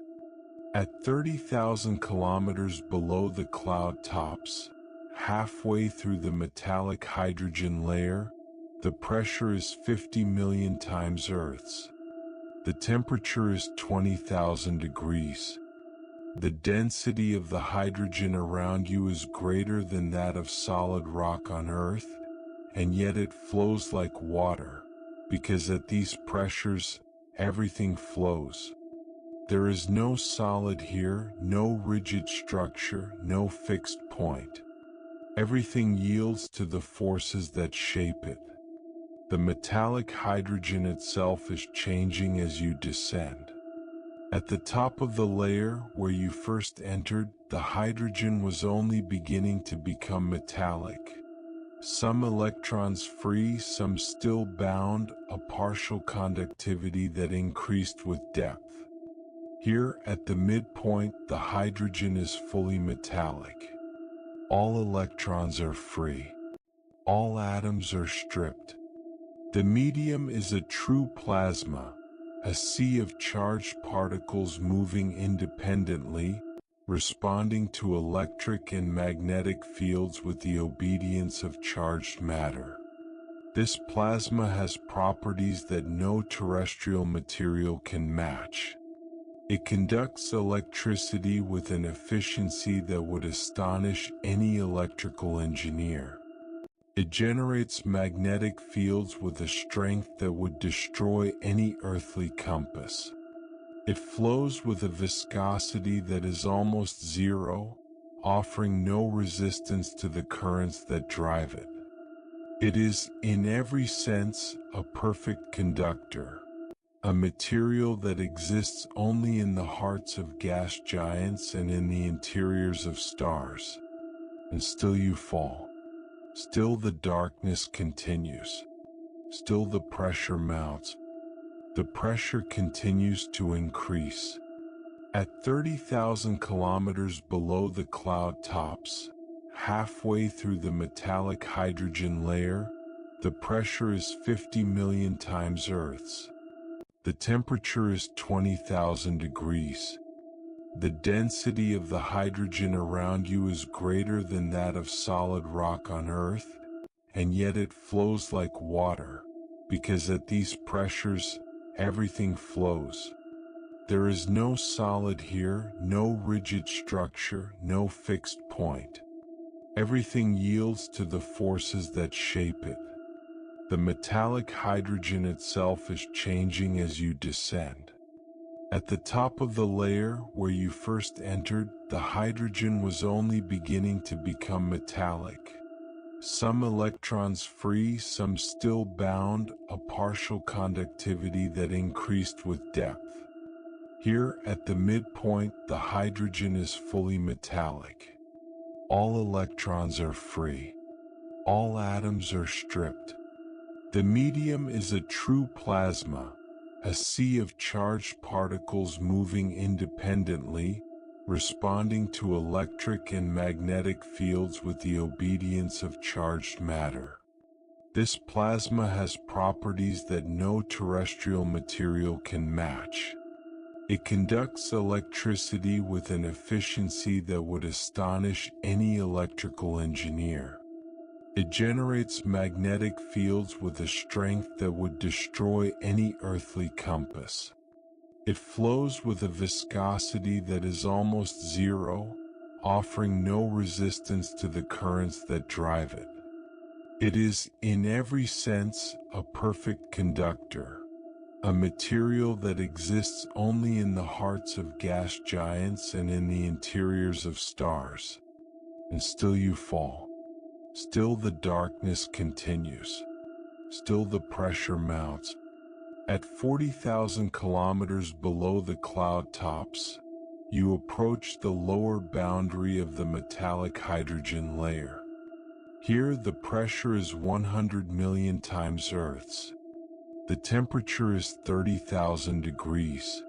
At 30,000 kilometers below the cloud tops, halfway through the metallic hydrogen layer, the pressure is 50 million times Earth's. The temperature is 20,000 degrees. The density of the hydrogen around you is greater than that of solid rock on Earth, and yet it flows like water, because at these pressures, everything flows. There is no solid here, no rigid structure, no fixed point. Everything yields to the forces that shape it. The metallic hydrogen itself is changing as you descend. At the top of the layer where you first entered, the hydrogen was only beginning to become metallic. Some electrons free, some still bound, a partial conductivity that increased with depth. Here, at the midpoint, the hydrogen is fully metallic. All electrons are free. All atoms are stripped. The medium is a true plasma, a sea of charged particles moving independently, responding to electric and magnetic fields with the obedience of charged matter. This plasma has properties that no terrestrial material can match. It conducts electricity with an efficiency that would astonish any electrical engineer. It generates magnetic fields with a strength that would destroy any earthly compass. It flows with a viscosity that is almost zero, offering no resistance to the currents that drive it. It is, in every sense, a perfect conductor, a material that exists only in the hearts of gas giants and in the interiors of stars. And still you fall. Still the darkness continues. Still the pressure mounts. The pressure continues to increase. At 30,000 kilometers below the cloud tops, halfway through the metallic hydrogen layer, the pressure is 50 million times Earth's. The temperature is 20,000 degrees. The density of the hydrogen around you is greater than that of solid rock on Earth, and yet it flows like water, because at these pressures, everything flows. There is no solid here, no rigid structure, no fixed point. Everything yields to the forces that shape it. The metallic hydrogen itself is changing as you descend. At the top of the layer where you first entered, the hydrogen was only beginning to become metallic. Some electrons free, some still bound, a partial conductivity that increased with depth. Here, at the midpoint, the hydrogen is fully metallic. All electrons are free. All atoms are stripped. The medium is a true plasma, a sea of charged particles moving independently, responding to electric and magnetic fields with the obedience of charged matter. This plasma has properties that no terrestrial material can match. It conducts electricity with an efficiency that would astonish any electrical engineer. It generates magnetic fields with a strength that would destroy any earthly compass. It flows with a viscosity that is almost zero, offering no resistance to the currents that drive it. It is, in every sense, a perfect conductor, a material that exists only in the hearts of gas giants and in the interiors of stars. And still you fall. Still the darkness continues. Still the pressure mounts. At 40,000 kilometers below the cloud tops, you approach the lower boundary of the metallic hydrogen layer. Here the pressure is 100 million times Earth's. The temperature is 30,000 degrees.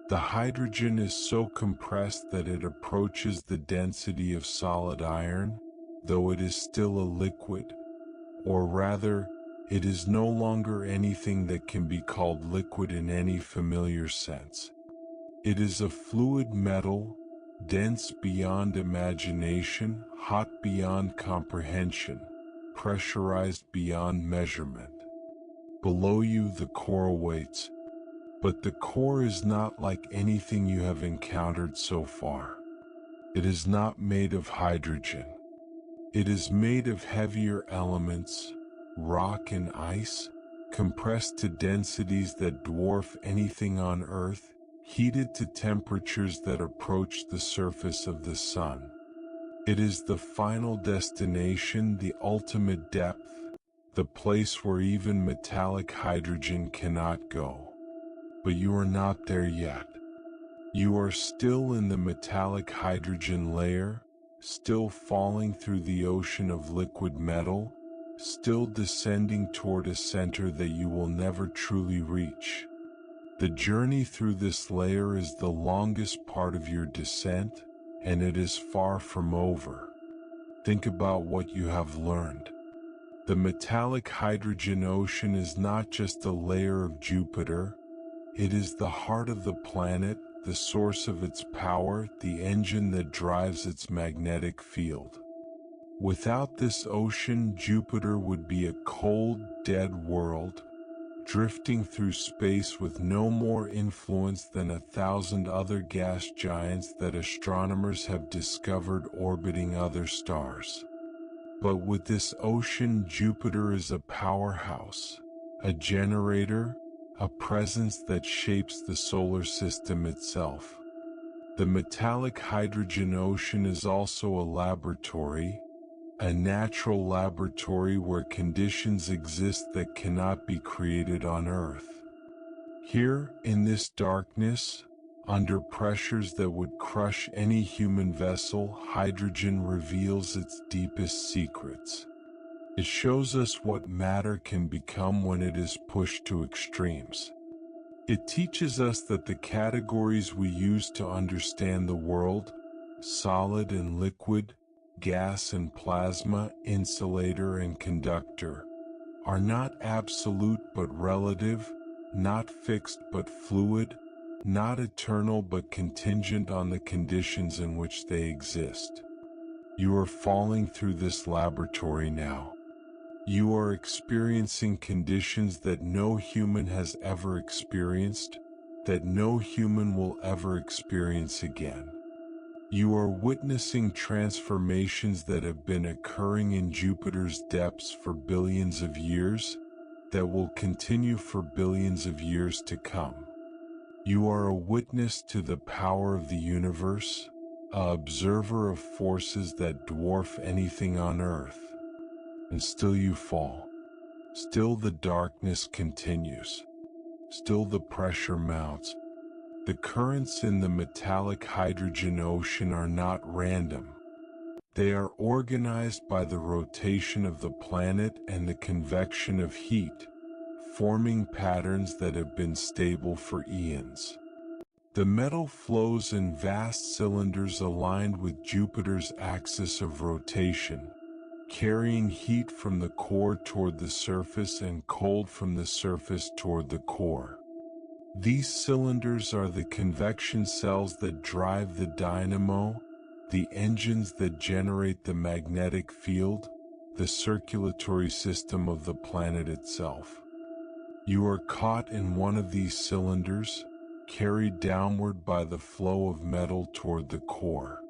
The hydrogen is so compressed that it approaches the density of solid iron, though it is still a liquid, or rather, it is no longer anything that can be called liquid in any familiar sense. It is a fluid metal, dense beyond imagination, hot beyond comprehension, pressurized beyond measurement. Below you the core awaits, but the core is not like anything you have encountered so far. It is not made of hydrogen. It is made of heavier elements, rock and ice, compressed to densities that dwarf anything on Earth, heated to temperatures that approach the surface of the sun. It is the final destination, the ultimate depth, the place where even metallic hydrogen cannot go. But you are not there yet. You are still in the metallic hydrogen layer, still falling through the ocean of liquid metal, still descending toward a center that you will never truly reach. The journey through this layer is the longest part of your descent, and it is far from over. Think about what you have learned. The metallic hydrogen ocean is not just a layer of Jupiter, it is the heart of the planet, the source of its power, the engine that drives its magnetic field. Without this ocean, Jupiter would be a cold, dead world, drifting through space with no more influence than 1,000 other gas giants that astronomers have discovered orbiting other stars. But with this ocean, Jupiter is a powerhouse, a generator, a presence that shapes the solar system itself. The metallic hydrogen ocean is also a laboratory, a natural laboratory where conditions exist that cannot be created on Earth. Here, in this darkness, under pressures that would crush any human vessel, hydrogen reveals its deepest secrets. It shows us what matter can become when it is pushed to extremes. It teaches us that the categories we use to understand the world, solid and liquid, gas and plasma, insulator and conductor, are not absolute but relative, not fixed but fluid, not eternal but contingent on the conditions in which they exist. You are falling through this laboratory now. You are experiencing conditions that no human has ever experienced, that no human will ever experience again. You are witnessing transformations that have been occurring in Jupiter's depths for billions of years, that will continue for billions of years to come. You are a witness to the power of the universe, an observer of forces that dwarf anything on Earth. And still you fall. Still the darkness continues. Still the pressure mounts. The currents in the metallic hydrogen ocean are not random. They are organized by the rotation of the planet and the convection of heat, forming patterns that have been stable for eons. The metal flows in vast cylinders aligned with Jupiter's axis of rotation, carrying heat from the core toward the surface and cold from the surface toward the core. These cylinders are the convection cells that drive the dynamo, the engines that generate the magnetic field, the circulatory system of the planet itself. You are caught in one of these cylinders, carried downward by the flow of metal toward the core.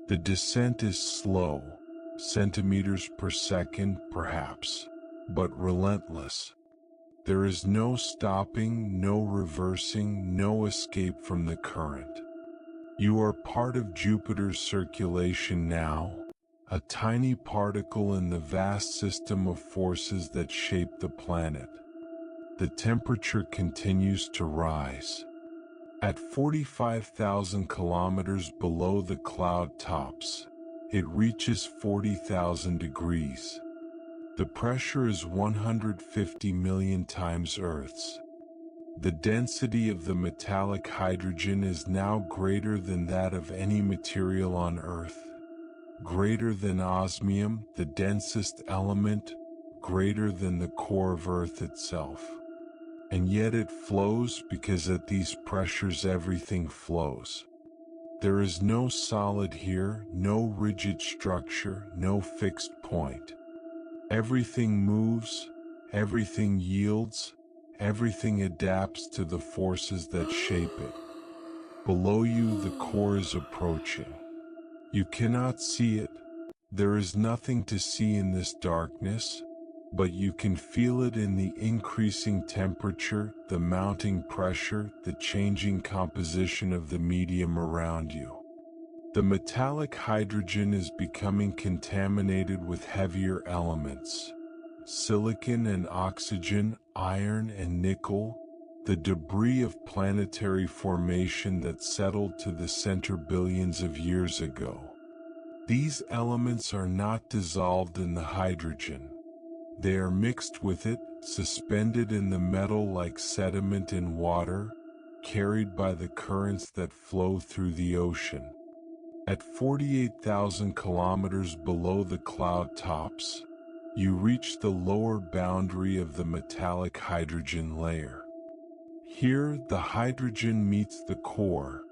The descent is slow, centimeters per second perhaps, but relentless. There is no stopping, no reversing, no escape from the current. You are part of Jupiter's circulation now, a tiny particle in the vast system of forces that shape the planet. The temperature continues to rise. At 45,000 kilometers below the cloud tops, it reaches 40,000 degrees. The pressure is 150 million times Earth's. The density of the metallic hydrogen is now greater than that of any material on Earth, greater than osmium, the densest element, greater than the core of Earth itself. And yet it flows because at these pressures everything flows. There is no solid here, no rigid structure, no fixed point. Everything moves, everything yields, everything adapts to the forces that shape it. Below you the core is approaching. You cannot see it. There is nothing to see in this darkness, but you can feel it in the increasing temperature, the mounting pressure, the changing composition of the medium around you. The metallic hydrogen is becoming contaminated with heavier elements. Silicon and oxygen, iron and nickel, the debris of planetary formation that settled to the center billions of years ago. These elements are not dissolved in the hydrogen. They are mixed with it, suspended in the metal like sediment in water, carried by the currents that flow through the ocean. At 48,000 kilometers below the cloud tops, you reach the lower boundary of the metallic hydrogen layer. Here, the hydrogen meets the core,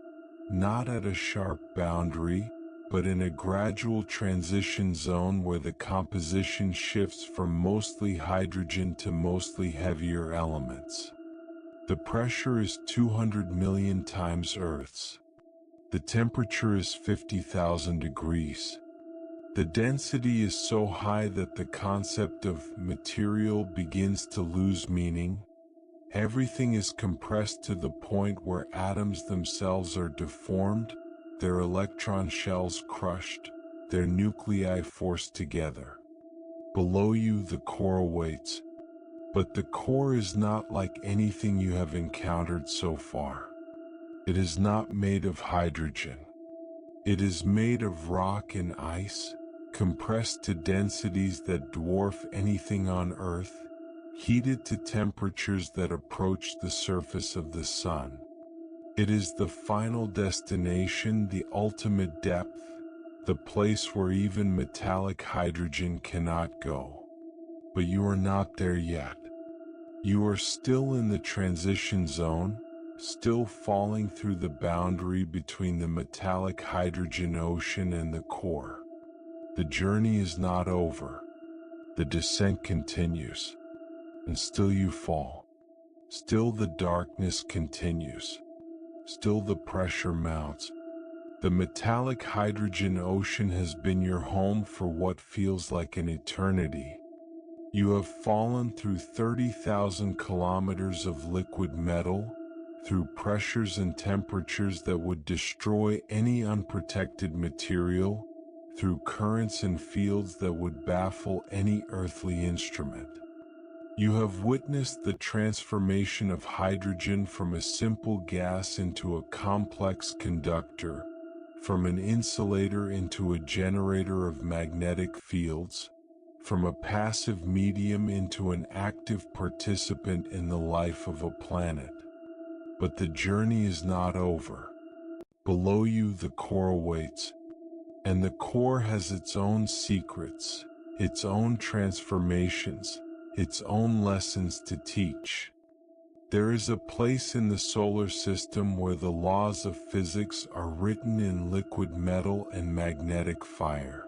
not at a sharp boundary, but in a gradual transition zone where the composition shifts from mostly hydrogen to mostly heavier elements. The pressure is 200 million times Earth's. The temperature is 50,000 degrees. The density is so high that the concept of material begins to lose meaning. Everything is compressed to the point where atoms themselves are deformed, their electron shells crushed, their nuclei forced together. Below you the core awaits, but the core is not like anything you have encountered so far. It is not made of hydrogen. It is made of rock and ice, compressed to densities that dwarf anything on Earth, heated to temperatures that approach the surface of the sun. It is the final destination, the ultimate depth, the place where even metallic hydrogen cannot go. But you are not there yet. You are still in the transition zone, still falling through the boundary between the metallic hydrogen ocean and the core. The journey is not over. The descent continues. And still you fall. Still the darkness continues. Still the pressure mounts. The metallic hydrogen ocean has been your home for what feels like an eternity. You have fallen through 30,000 kilometers of liquid metal, through pressures and temperatures that would destroy any unprotected material, through currents and fields that would baffle any earthly instrument. You have witnessed the transformation of hydrogen from a simple gas into a complex conductor, from an insulator into a generator of magnetic fields, from a passive medium into an active participant in the life of a planet. But the journey is not over. Below you the core awaits, and the core has its own secrets, its own transformations, its own lessons to teach. There is a place in the solar system where the laws of physics are written in liquid metal and magnetic fire.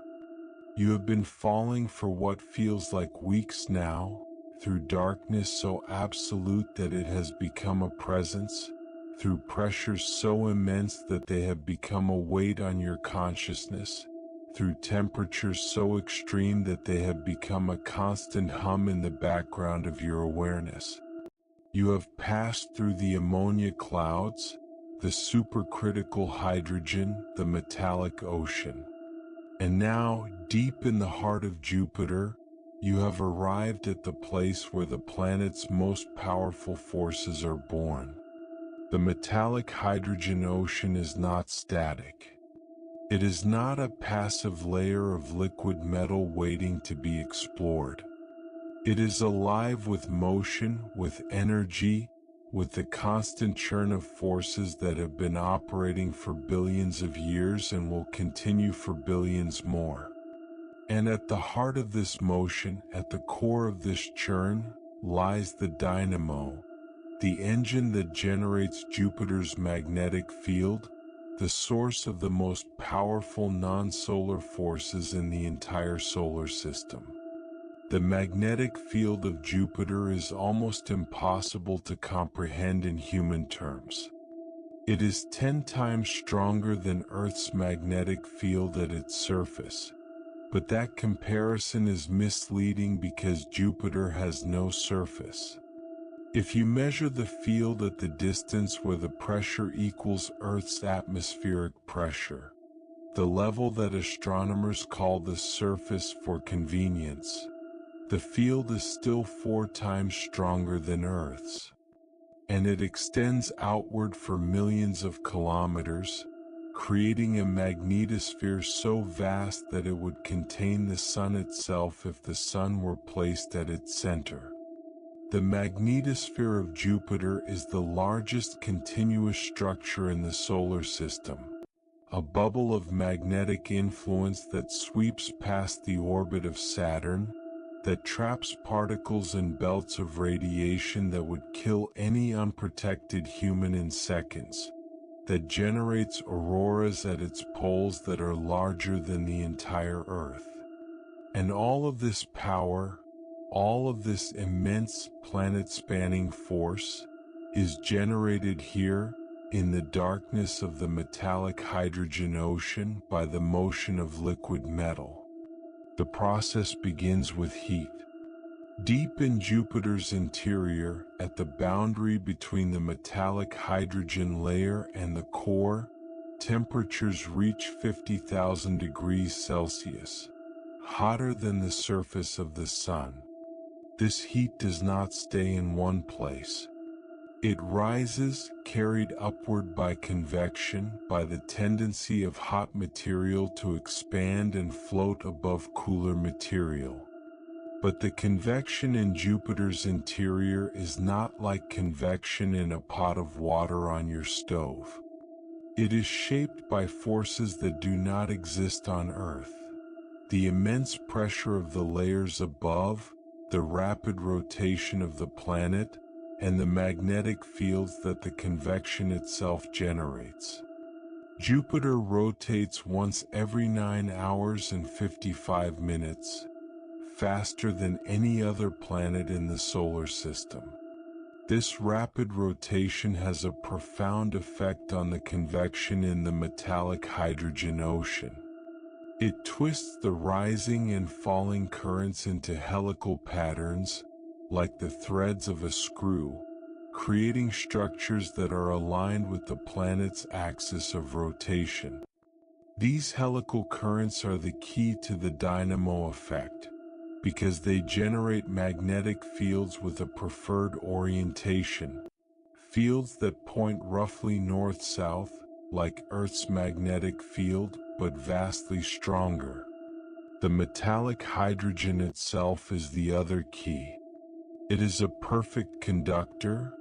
You have been falling for what feels like weeks now, through darkness so absolute that it has become a presence, through pressures so immense that they have become a weight on your consciousness, through temperatures so extreme that they have become a constant hum in the background of your awareness. You have passed through the ammonia clouds, the supercritical hydrogen, the metallic ocean. And now, deep in the heart of Jupiter, you have arrived at the place where the planet's most powerful forces are born. The metallic hydrogen ocean is not static. It is not a passive layer of liquid metal waiting to be explored. It is alive with motion, with energy, with the constant churn of forces that have been operating for billions of years and will continue for billions more. And at the heart of this motion, at the core of this churn, lies the dynamo, the engine that generates Jupiter's magnetic field, the source of the most powerful non-solar forces in the entire solar system. The magnetic field of Jupiter is almost impossible to comprehend in human terms. It is 10 times stronger than Earth's magnetic field at its surface, but that comparison is misleading because Jupiter has no surface. If you measure the field at the distance where the pressure equals Earth's atmospheric pressure, the level that astronomers call the surface for convenience, the field is still 4 times stronger than Earth's. And it extends outward for millions of kilometers, creating a magnetosphere so vast that it would contain the Sun itself if the Sun were placed at its center. The magnetosphere of Jupiter is the largest continuous structure in the solar system, a bubble of magnetic influence that sweeps past the orbit of Saturn, that traps particles and belts of radiation that would kill any unprotected human in seconds, that generates auroras at its poles that are larger than the entire Earth. And all of this power, all of this immense planet-spanning force, is generated here, in the darkness of the metallic hydrogen ocean by the motion of liquid metal. The process begins with heat. Deep in Jupiter's interior, at the boundary between the metallic hydrogen layer and the core, temperatures reach 50,000 degrees Celsius, hotter than the surface of the sun. This heat does not stay in one place. It rises, carried upward by convection, by the tendency of hot material to expand and float above cooler material. But the convection in Jupiter's interior is not like convection in a pot of water on your stove. It is shaped by forces that do not exist on Earth. The immense pressure of the layers above, the rapid rotation of the planet, and the magnetic fields that the convection itself generates. Jupiter rotates once every 9 hours and 55 minutes, faster than any other planet in the solar system. This rapid rotation has a profound effect on the convection in the metallic hydrogen ocean. It twists the rising and falling currents into helical patterns, like the threads of a screw, creating structures that are aligned with the planet's axis of rotation. These helical currents are the key to the dynamo effect, because they generate magnetic fields with a preferred orientation, fields that point roughly north-south, like Earth's magnetic field, but vastly stronger. The metallic hydrogen itself is the other key. It is a perfect conductor,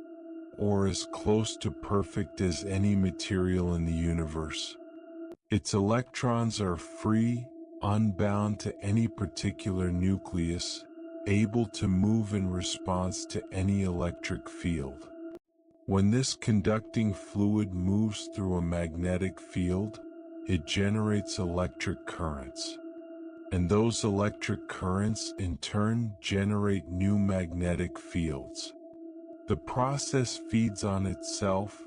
or as close to perfect as any material in the universe. Its electrons are free, unbound to any particular nucleus, able to move in response to any electric field. When this conducting fluid moves through a magnetic field, it generates electric currents. And those electric currents in turn generate new magnetic fields. The process feeds on itself,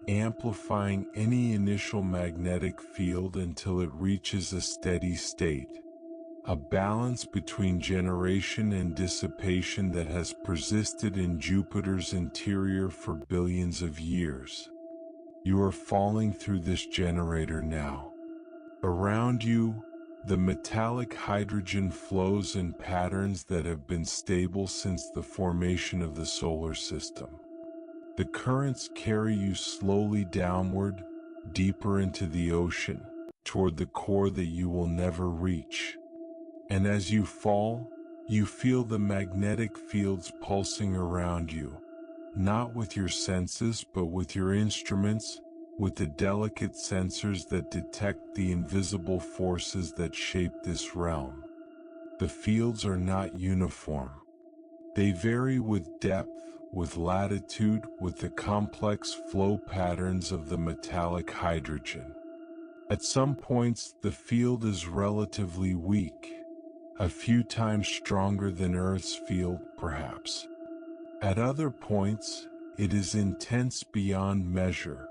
amplifying any initial magnetic field until it reaches a steady state, a balance between generation and dissipation that has persisted in Jupiter's interior for billions of years. You are falling through this generator now. Around you, the metallic hydrogen flows in patterns that have been stable since the formation of the solar system. The currents carry you slowly downward, deeper into the ocean, toward the core that you will never reach. And as you fall, you feel the magnetic fields pulsing around you, not with your senses but with your instruments, with the delicate sensors that detect the invisible forces that shape this realm. The fields are not uniform. They vary with depth, with latitude, with the complex flow patterns of the metallic hydrogen. At some points, the field is relatively weak, a few times stronger than Earth's field, perhaps. At other points, it is intense beyond measure,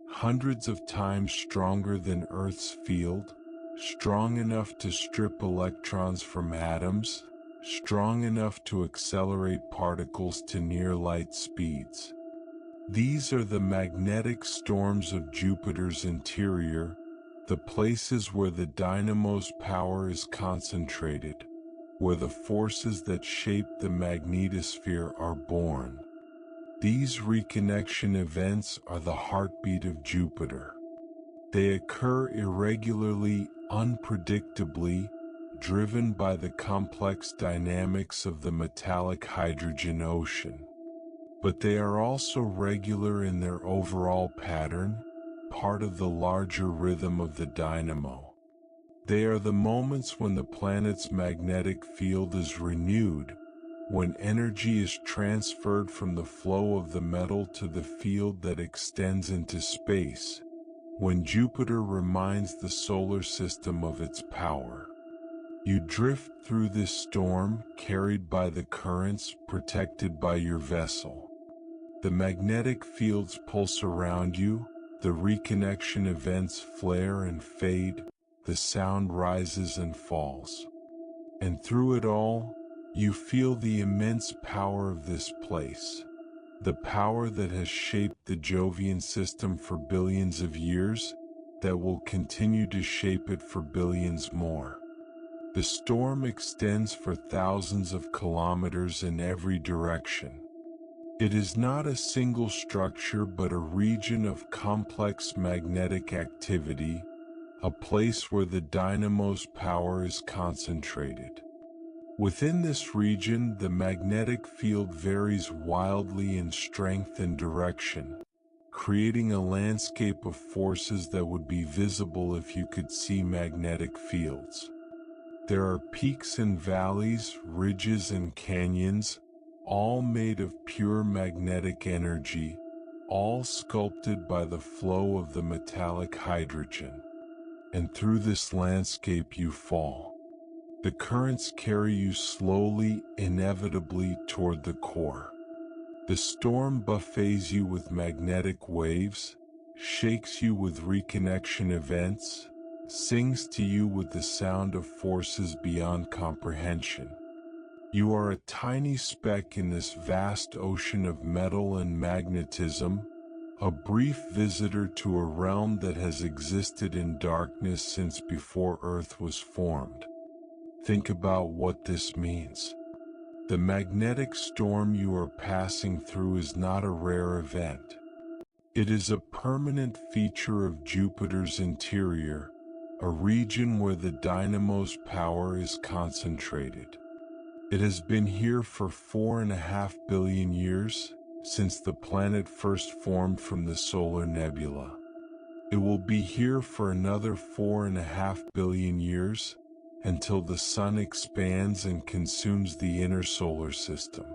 hundreds of times stronger than Earth's field, strong enough to strip electrons from atoms, strong enough to accelerate particles to near light speeds. These are the magnetic storms of Jupiter's interior, the places where the dynamo's power is concentrated, where the forces that shape the magnetosphere are born. These reconnection events are the heartbeat of Jupiter. They occur irregularly, unpredictably, driven by the complex dynamics of the metallic hydrogen ocean. But they are also regular in their overall pattern, part of the larger rhythm of the dynamo. They are the moments when the planet's magnetic field is renewed, when energy is transferred from the flow of the metal to the field that extends into space, when Jupiter reminds the solar system of its power. You drift through this storm, carried by the currents, protected by your vessel. The magnetic fields pulse around you, the reconnection events flare and fade, the sound rises and falls. And through it all, you feel the immense power of this place, the power that has shaped the Jovian system for billions of years, that will continue to shape it for billions more. The storm extends for thousands of kilometers in every direction. It is not a single structure but a region of complex magnetic activity, a place where the dynamo's power is concentrated. Within this region, the magnetic field varies wildly in strength and direction, creating a landscape of forces that would be visible if you could see magnetic fields. There are peaks and valleys, ridges and canyons, all made of pure magnetic energy, all sculpted by the flow of the metallic hydrogen. And through this landscape you fall. The currents carry you slowly, inevitably toward the core. The storm buffets you with magnetic waves, shakes you with reconnection events, sings to you with the sound of forces beyond comprehension. You are a tiny speck in this vast ocean of metal and magnetism, a brief visitor to a realm that has existed in darkness since before Earth was formed. Think about what this means. The magnetic storm you are passing through is not a rare event. It is a permanent feature of Jupiter's interior, a region where the dynamo's power is concentrated. It has been here for 4.5 billion years, since the planet first formed from the solar nebula. It will be here for another 4.5 billion years, until the sun expands and consumes the inner solar system.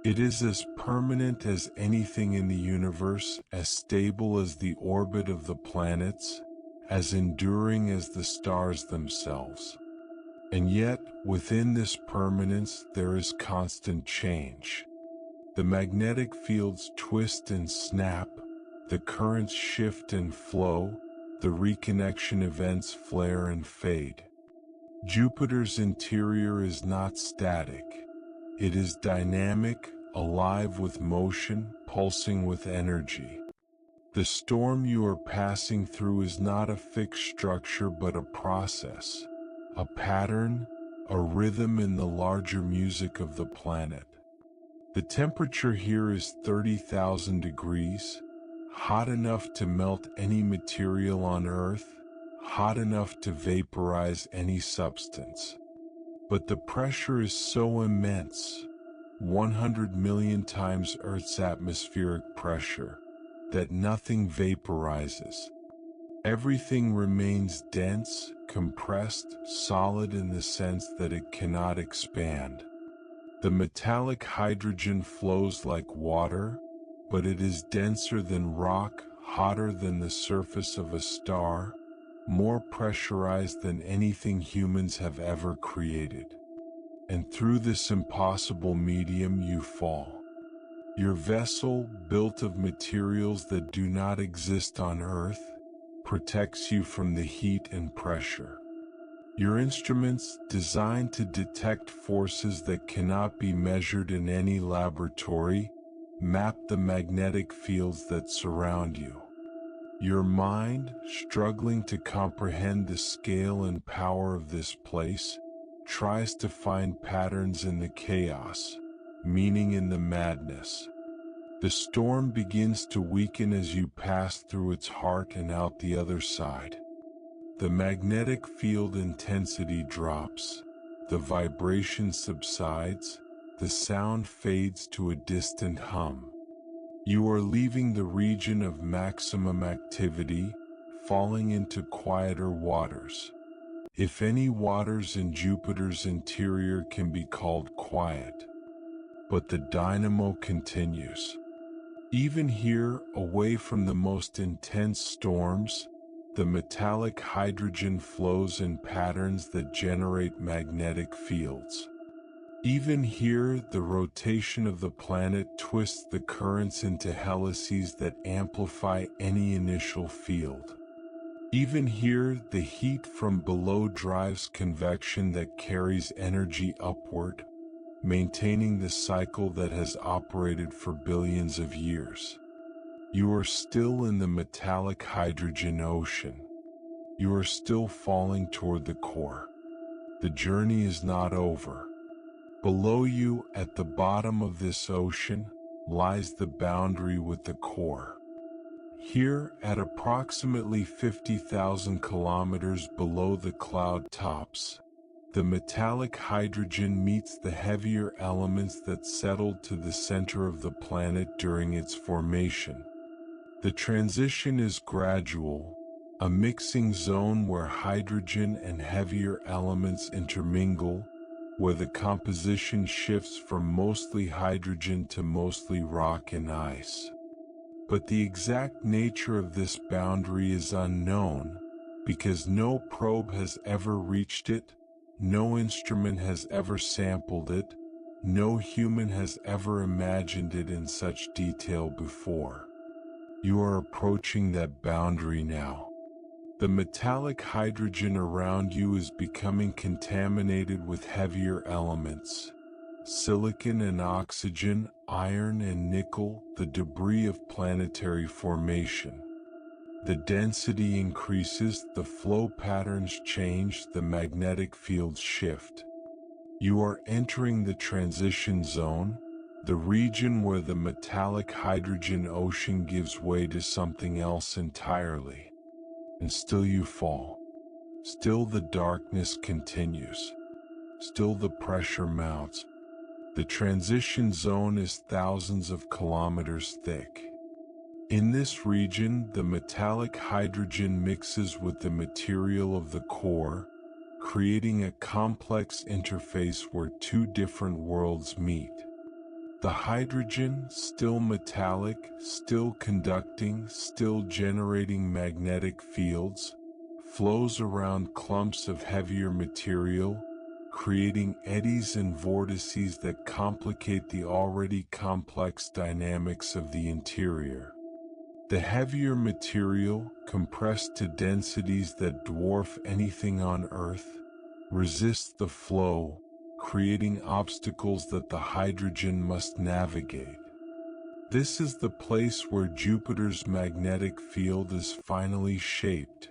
It is as permanent as anything in the universe, as stable as the orbit of the planets, as enduring as the stars themselves. And yet, within this permanence there is constant change. The magnetic fields twist and snap, the currents shift and flow, the reconnection events flare and fade. Jupiter's interior is not static. It is dynamic, alive with motion, pulsing with energy. The storm you are passing through is not a fixed structure but a process, a pattern, a rhythm in the larger music of the planet. The temperature here is 30,000 degrees, hot enough to melt any material on Earth, hot enough to vaporize any substance. But the pressure is so immense, 100 million times Earth's atmospheric pressure, that nothing vaporizes. Everything remains dense, compressed, solid in the sense that it cannot expand. The metallic hydrogen flows like water, but it is denser than rock, hotter than the surface of a star, more pressurized than anything humans have ever created. And through this impossible medium you fall. Your vessel, built of materials that do not exist on Earth, protects you from the heat and pressure. Your instruments, designed to detect forces that cannot be measured in any laboratory, map the magnetic fields that surround you. Your mind, struggling to comprehend the scale and power of this place, tries to find patterns in the chaos, meaning in the madness. The storm begins to weaken as you pass through its heart and out the other side. The magnetic field intensity drops, the vibration subsides, the sound fades to a distant hum. You are leaving the region of maximum activity, falling into quieter waters. If any waters in Jupiter's interior can be called quiet. But the dynamo continues. Even here, away from the most intense storms, the metallic hydrogen flows in patterns that generate magnetic fields. Even here, the rotation of the planet twists the currents into helices that amplify any initial field. Even here, the heat from below drives convection that carries energy upward, maintaining the cycle that has operated for billions of years. You are still in the metallic hydrogen ocean. You are still falling toward the core. The journey is not over. Below you, at the bottom of this ocean, lies the boundary with the core. Here, at approximately 50,000 kilometers below the cloud tops, the metallic hydrogen meets the heavier elements that settled to the center of the planet during its formation. The transition is gradual, a mixing zone where hydrogen and heavier elements intermingle, where the composition shifts from mostly hydrogen to mostly rock and ice. But the exact nature of this boundary is unknown, because no probe has ever reached it, no instrument has ever sampled it, no human has ever imagined it in such detail before. You are approaching that boundary now. The metallic hydrogen around you is becoming contaminated with heavier elements. Silicon and oxygen, iron and nickel, the debris of planetary formation. The density increases, the flow patterns change, the magnetic fields shift. You are entering the transition zone, the region where the metallic hydrogen ocean gives way to something else entirely. And still you fall. Still the darkness continues. Still the pressure mounts. The transition zone is thousands of kilometers thick. In this region, the metallic hydrogen mixes with the material of the core, creating a complex interface where two different worlds meet. The hydrogen, still metallic, still conducting, still generating magnetic fields, flows around clumps of heavier material, creating eddies and vortices that complicate the already complex dynamics of the interior. The heavier material, compressed to densities that dwarf anything on Earth, resists the flow, creating obstacles that the hydrogen must navigate. This is the place where Jupiter's magnetic field is finally shaped,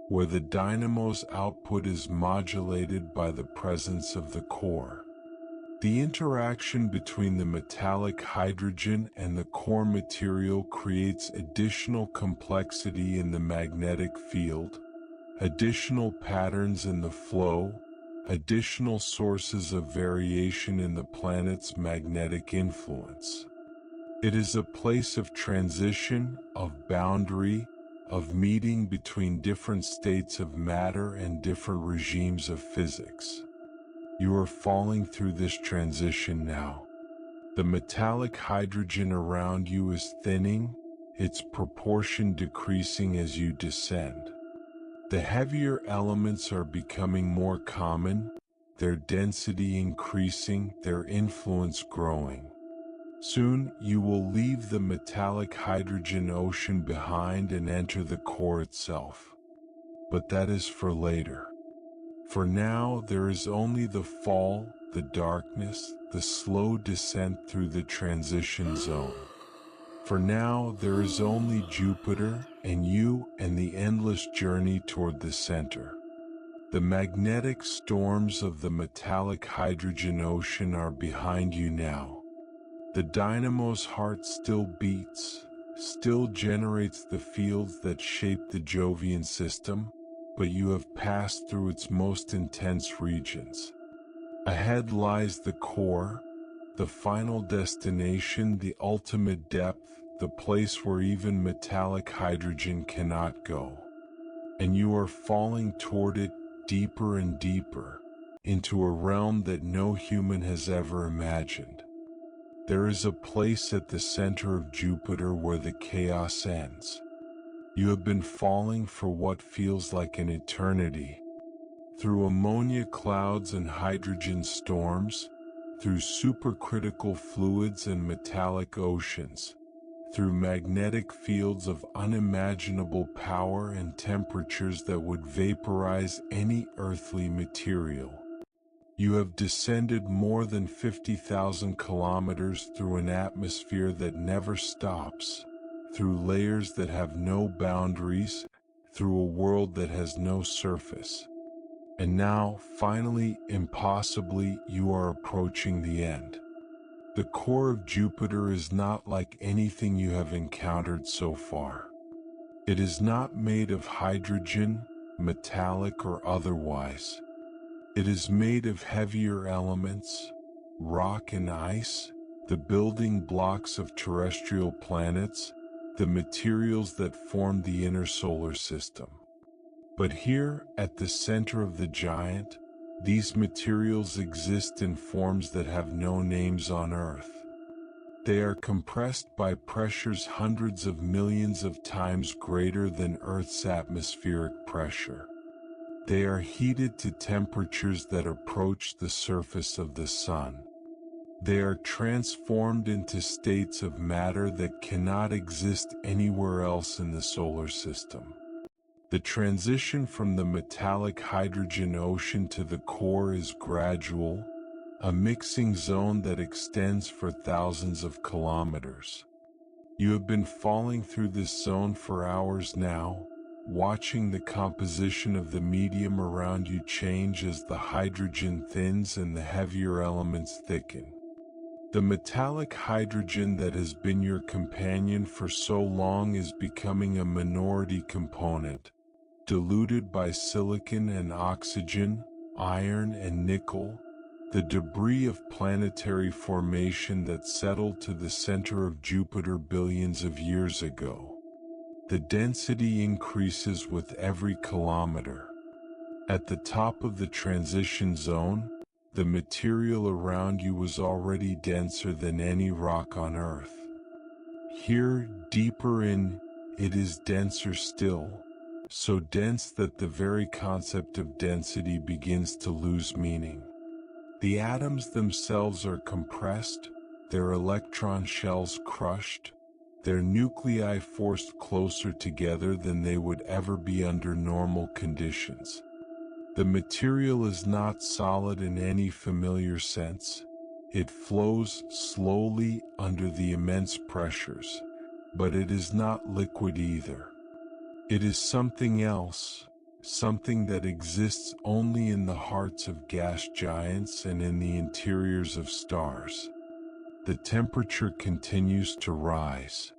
where the dynamo's output is modulated by the presence of the core. The interaction between the metallic hydrogen and the core material creates additional complexity in the magnetic field, additional patterns in the flow, additional sources of variation in the planet's magnetic influence. It is a place of transition, of boundary, of meeting between different states of matter and different regimes of physics. You are falling through this transition now. The metallic hydrogen around you is thinning, its proportion decreasing as you descend. The heavier elements are becoming more common, their density increasing, their influence growing. Soon, you will leave the metallic hydrogen ocean behind and enter the core itself. But that is for later. For now, there is only the fall, the darkness, the slow descent through the transition zone. For now, there is only Jupiter and you and the endless journey toward the center. The magnetic storms of the metallic hydrogen ocean are behind you now. The dynamo's heart still beats, still generates the fields that shape the Jovian system, but you have passed through its most intense regions. Ahead lies the core, the final destination, the ultimate depth, the place where even metallic hydrogen cannot go. And you are falling toward it deeper and deeper, into a realm that no human has ever imagined. There is a place at the center of Jupiter where the chaos ends. You have been falling for what feels like an eternity, through ammonia clouds and hydrogen storms, through supercritical fluids and metallic oceans, through magnetic fields of unimaginable power and temperatures that would vaporize any earthly material. You have descended more than 50,000 kilometers through an atmosphere that never stops, through layers that have no boundaries, through a world that has no surface. And now, finally, impossibly, you are approaching the end. The core of Jupiter is not like anything you have encountered so far. It is not made of hydrogen, metallic or otherwise. It is made of heavier elements, rock and ice, the building blocks of terrestrial planets, the materials that form the inner solar system. But here, at the center of the giant, these materials exist in forms that have no names on Earth. They are compressed by pressures hundreds of millions of times greater than Earth's atmospheric pressure. They are heated to temperatures that approach the surface of the sun. They are transformed into states of matter that cannot exist anywhere else in the solar system. The transition from the metallic hydrogen ocean to the core is gradual, a mixing zone that extends for thousands of kilometers. You have been falling through this zone for hours now, watching the composition of the medium around you change as the hydrogen thins and the heavier elements thicken. The metallic hydrogen that has been your companion for so long is becoming a minority component, diluted by silicon and oxygen, iron and nickel, the debris of planetary formation that settled to the center of Jupiter billions of years ago. The density increases with every kilometer. At the top of the transition zone, the material around you was already denser than any rock on Earth. Here, deeper in, it is denser still, so dense that the very concept of density begins to lose meaning. The atoms themselves are compressed, their electron shells crushed, their nuclei forced closer together than they would ever be under normal conditions. The material is not solid in any familiar sense. It flows slowly under the immense pressures, but it is not liquid either. It is something else, something that exists only in the hearts of gas giants and in the interiors of stars. The temperature continues to rise.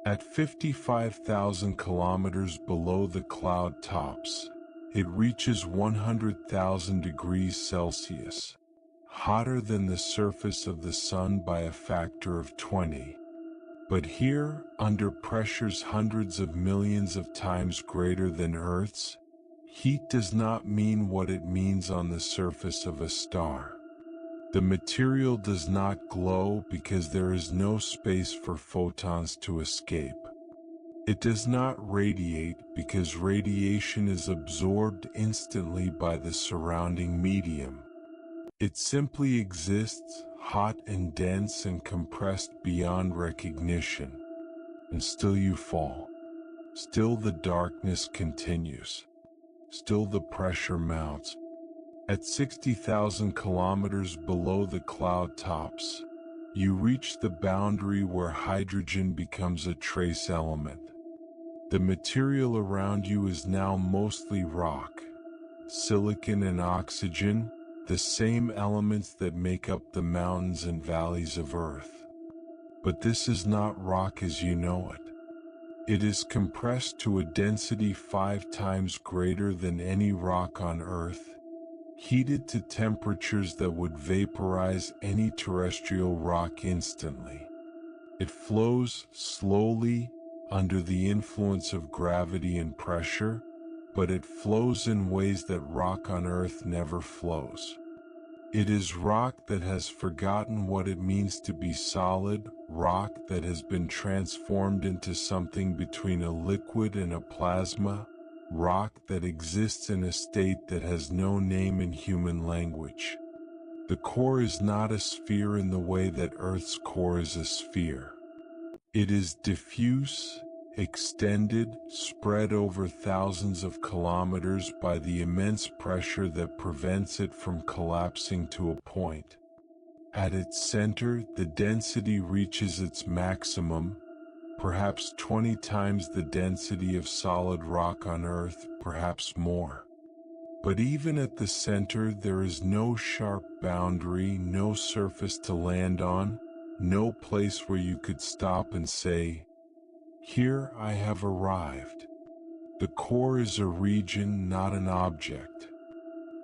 At 55,000 kilometers below the cloud tops, it reaches 100,000 degrees Celsius, hotter than the surface of the sun by a factor of 20. But here, under pressures hundreds of millions of times greater than Earth's, heat does not mean what it means on the surface of a star. The material does not glow because there is no space for photons to escape. It does not radiate because radiation is absorbed instantly by the surrounding medium. It simply exists, hot and dense and compressed beyond recognition. And still you fall. Still the darkness continues. Still the pressure mounts. At 60,000 kilometers below the cloud tops, you reach the boundary where hydrogen becomes a trace element. The material around you is now mostly rock, silicon and oxygen, the same elements that make up the mountains and valleys of Earth. But this is not rock as you know it. It is compressed to a density 5 times greater than any rock on Earth, heated to temperatures that would vaporize any terrestrial rock instantly. It flows slowly, under the influence of gravity and pressure, but it flows in ways that rock on Earth never flows. It is rock that has forgotten what it means to be solid, rock that has been transformed into something between a liquid and a plasma, rock that exists in a state that has no name in human language. The core is not a sphere in the way that Earth's core is a sphere. It is diffuse, extended, spread over thousands of kilometers by the immense pressure that prevents it from collapsing to a point. At its center, the density reaches its maximum, perhaps 20 times the density of solid rock on Earth, perhaps more. But even at the center there is no sharp boundary, no surface to land on, no place where you could stop and say, "Here I have arrived." The core is a region, not an object.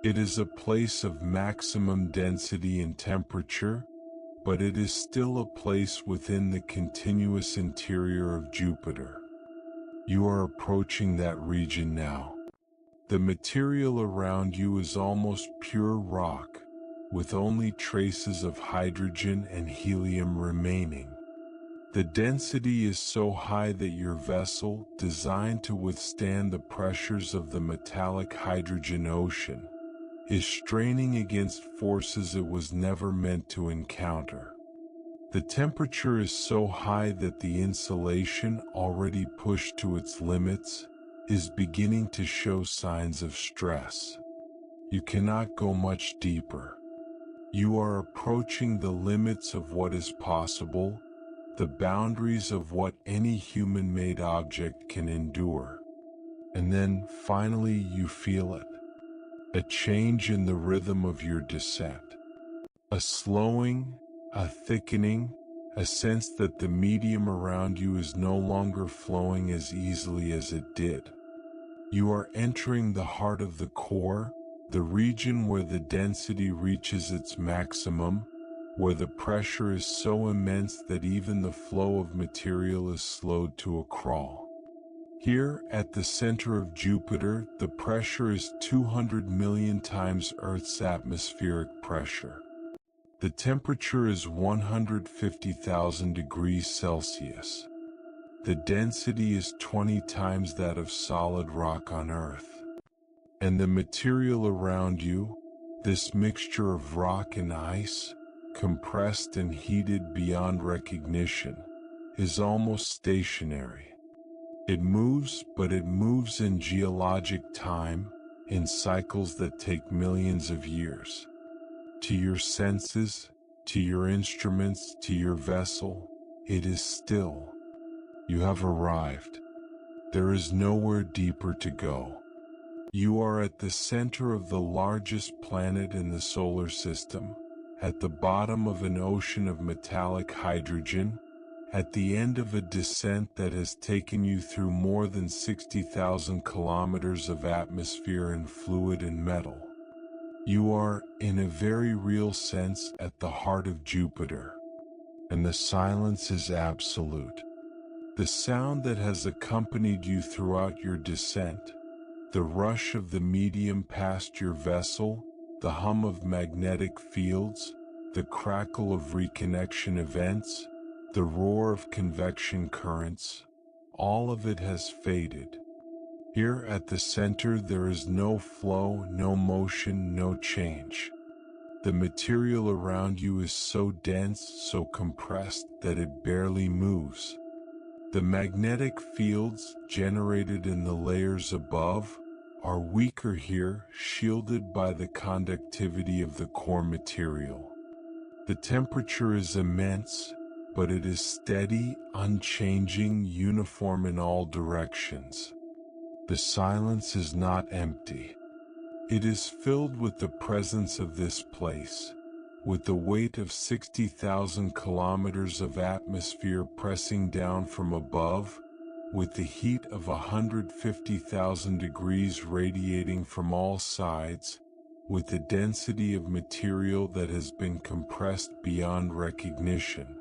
It is a place of maximum density and temperature, but it is still a place within the continuous interior of Jupiter. You are approaching that region now. The material around you is almost pure rock, with only traces of hydrogen and helium remaining. The density is so high that your vessel, designed to withstand the pressures of the metallic hydrogen ocean, is straining against forces it was never meant to encounter. The temperature is so high that the insulation, already pushed to its limits, is beginning to show signs of stress. You cannot go much deeper. You are approaching the limits of what is possible, the boundaries of what any human-made object can endure. And then, finally, you feel it. A change in the rhythm of your descent. A slowing, a thickening, a sense that the medium around you is no longer flowing as easily as it did. You are entering the heart of the core, the region where the density reaches its maximum, where the pressure is so immense that even the flow of material is slowed to a crawl. Here, at the center of Jupiter, the pressure is 200 million times Earth's atmospheric pressure. The temperature is 150,000 degrees Celsius. The density is 20 times that of solid rock on Earth. And the material around you, this mixture of rock and ice, compressed and heated beyond recognition, is almost stationary. It moves, but it moves in geologic time, in cycles that take millions of years. To your senses, to your instruments, to your vessel, it is still. You have arrived. There is nowhere deeper to go. You are at the center of the largest planet in the solar system, at the bottom of an ocean of metallic hydrogen, at the end of a descent that has taken you through more than 60,000 kilometers of atmosphere and fluid and metal. You are, in a very real sense, at the heart of Jupiter. And the silence is absolute. The sound that has accompanied you throughout your descent, the rush of the medium past your vessel, the hum of magnetic fields, the crackle of reconnection events, the roar of convection currents, all of it has faded. Here at the center there is no flow, no motion, no change. The material around you is so dense, so compressed that it barely moves. The magnetic fields generated in the layers above are weaker here, shielded by the conductivity of the core material. The temperature is immense, but it is steady, unchanging, uniform in all directions. The silence is not empty. It is filled with the presence of this place, with the weight of 60,000 kilometers of atmosphere pressing down from above, with the heat of 150,000 degrees radiating from all sides, with the density of material that has been compressed beyond recognition.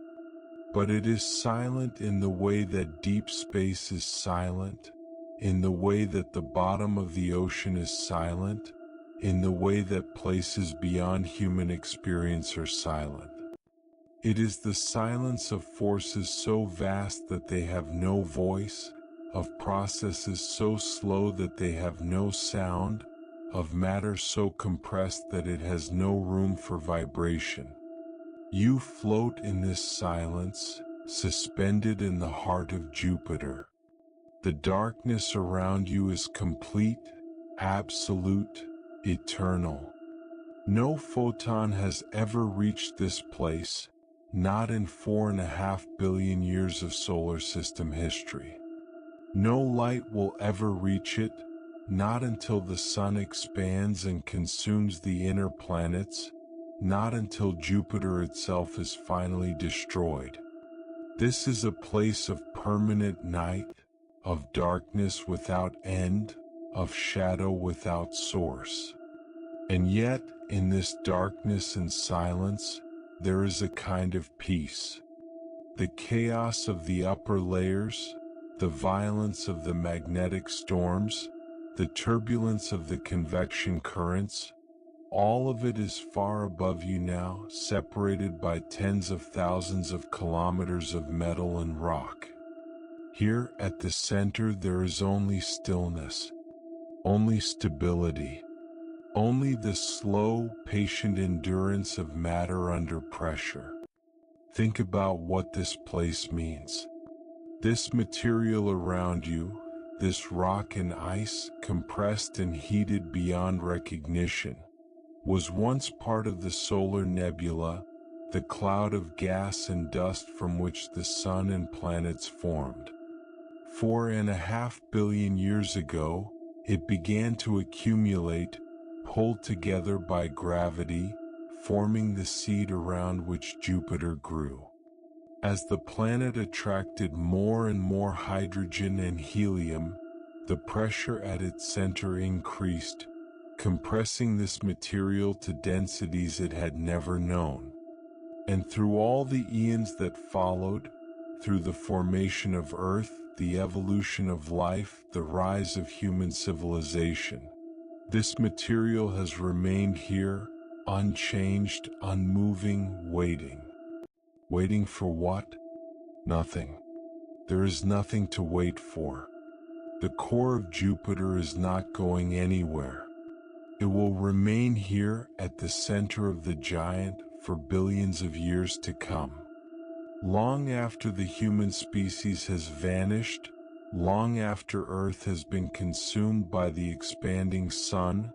But it is silent in the way that deep space is silent, in the way that the bottom of the ocean is silent, in the way that places beyond human experience are silent. It is the silence of forces so vast that they have no voice, of processes so slow that they have no sound, of matter so compressed that it has no room for vibration. You float in this silence, suspended in the heart of Jupiter. The darkness around you is complete, absolute, eternal. No photon has ever reached this place, not in 4.5 billion years of solar system history. No light will ever reach it, not until the sun expands and consumes the inner planets, not until Jupiter itself is finally destroyed. This is a place of permanent night, of darkness without end, of shadow without source. And yet, in this darkness and silence, there is a kind of peace. The chaos of the upper layers, the violence of the magnetic storms, the turbulence of the convection currents, all of it is far above you now, separated by tens of thousands of kilometers of metal and rock. Here at the center there is only stillness, only stability, only the slow, patient endurance of matter under pressure. Think about what this place means. This material around you, this rock and ice, compressed and heated beyond recognition, was once part of the solar nebula, the cloud of gas and dust from which the sun and planets formed. 4.5 billion years ago, it began to accumulate, pulled together by gravity, forming the seed around which Jupiter grew. As the planet attracted more and more hydrogen and helium, the pressure at its center increased, compressing this material to densities it had never known. And through all the eons that followed, through the formation of Earth, the evolution of life, the rise of human civilization, this material has remained here, unchanged, unmoving, waiting. Waiting for what? Nothing. There is nothing to wait for. The core of Jupiter is not going anywhere. It will remain here at the center of the giant for billions of years to come. Long after the human species has vanished, long after Earth has been consumed by the expanding sun,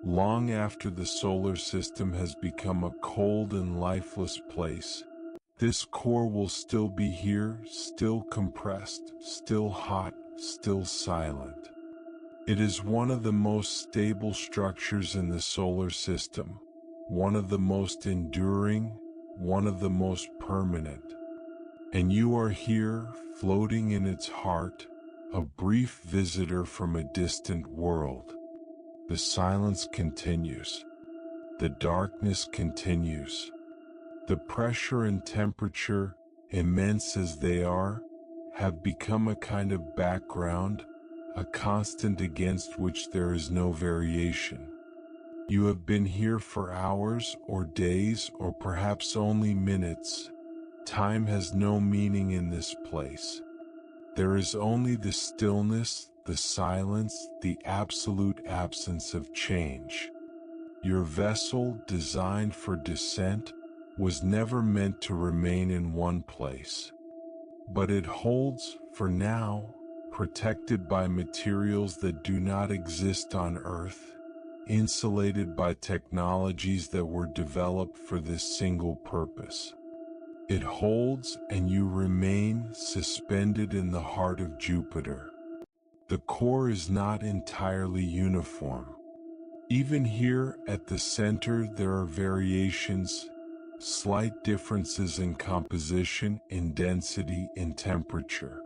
long after the solar system has become a cold and lifeless place, this core will still be here, still compressed, still hot, still silent. It is one of the most stable structures in the solar system, one of the most enduring, one of the most permanent. And you are here, floating in its heart, a brief visitor from a distant world. The silence continues. The darkness continues. The pressure and temperature, immense as they are, have become a kind of background, a constant against which there is no variation. You have been here for hours or days or perhaps only minutes. Time has no meaning in this place. There is only the stillness, the silence, the absolute absence of change. Your vessel, designed for descent, was never meant to remain in one place. But it holds, for now, protected by materials that do not exist on Earth, insulated by technologies that were developed for this single purpose. It holds, and you remain suspended in the heart of Jupiter. The core is not entirely uniform. Even here at the center there are variations, slight differences in composition, in density, in temperature.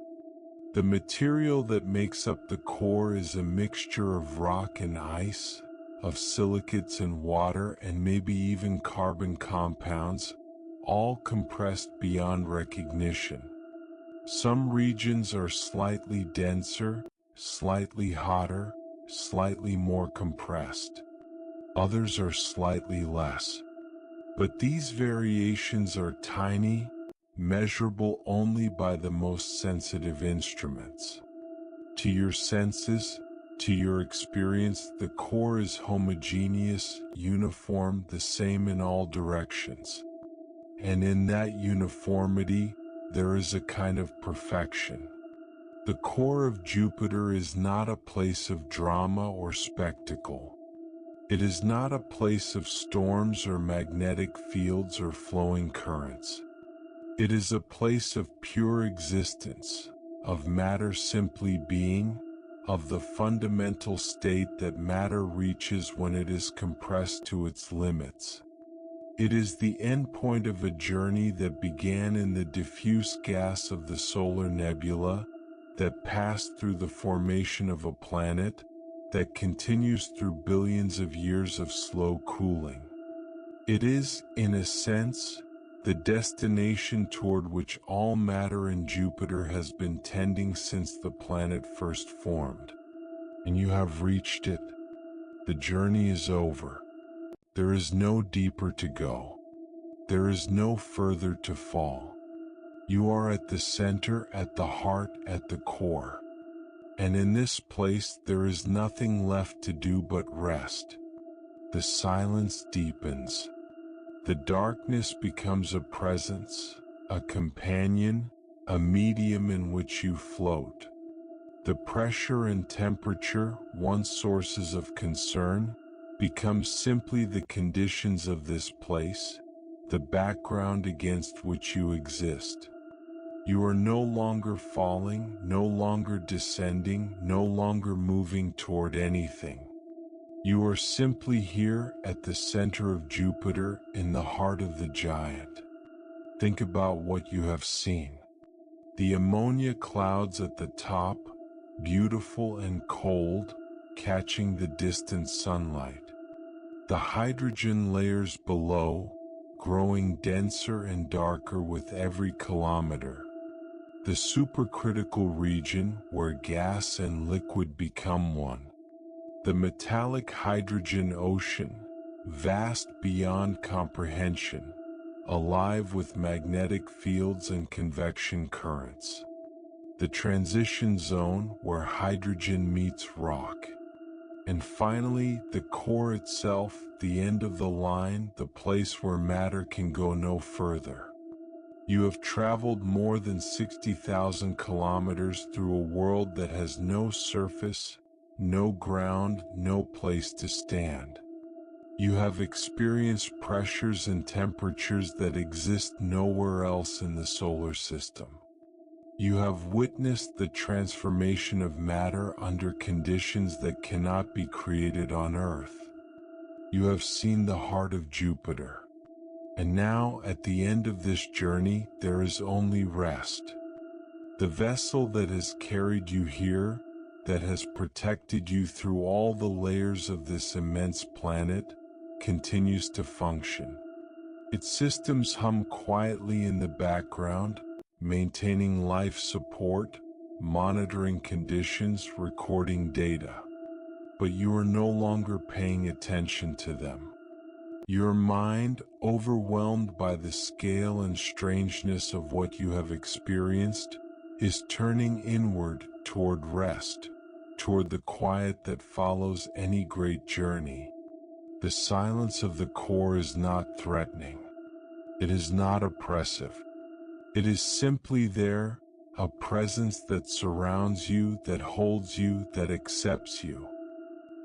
The material that makes up the core is a mixture of rock and ice, of silicates and water, and maybe even carbon compounds, all compressed beyond recognition. Some regions are slightly denser, slightly hotter, slightly more compressed. Others are slightly less. But these variations are tiny, measurable only by the most sensitive instruments. To your senses, to your experience, the core is homogeneous, uniform, the same in all directions. And in that uniformity, there is a kind of perfection. The core of Jupiter is not a place of drama or spectacle. It is not a place of storms or magnetic fields or flowing currents. It is a place of pure existence, of matter simply being, of the fundamental state that matter reaches when it is compressed to its limits. It is the endpoint of a journey that began in the diffuse gas of the solar nebula, that passed through the formation of a planet, that continues through billions of years of slow cooling. It is, in a sense, the destination toward which all matter in Jupiter has been tending since the planet first formed. And you have reached it. The journey is over. There is no deeper to go. There is no further to fall. You are at the center, at the heart, at the core. And in this place there is nothing left to do but rest. The silence deepens. The darkness becomes a presence, a companion, a medium in which you float. The pressure and temperature, once sources of concern, become simply the conditions of this place, the background against which you exist. You are no longer falling, no longer descending, no longer moving toward anything. You are simply here at the center of Jupiter, in the heart of the giant. Think about what you have seen. The ammonia clouds at the top, beautiful and cold, catching the distant sunlight. The hydrogen layers below, growing denser and darker with every kilometer. The supercritical region where gas and liquid become one. The metallic hydrogen ocean, vast beyond comprehension, alive with magnetic fields and convection currents. The transition zone where hydrogen meets rock. And finally, the core itself, the end of the line, the place where matter can go no further. You have traveled more than 60,000 kilometers through a world that has no surface, no ground, no place to stand. You have experienced pressures and temperatures that exist nowhere else in the solar system. You have witnessed the transformation of matter under conditions that cannot be created on Earth. You have seen the heart of Jupiter. And now, at the end of this journey, there is only rest. The vessel that has carried you here, that has protected you through all the layers of this immense planet, continues to function. Its systems hum quietly in the background, maintaining life support, monitoring conditions, recording data. But you are no longer paying attention to them. Your mind, overwhelmed by the scale and strangeness of what you have experienced, is turning inward toward rest, toward the quiet that follows any great journey. The silence of the core is not threatening. It is not oppressive. It is simply there, a presence that surrounds you, that holds you, that accepts you.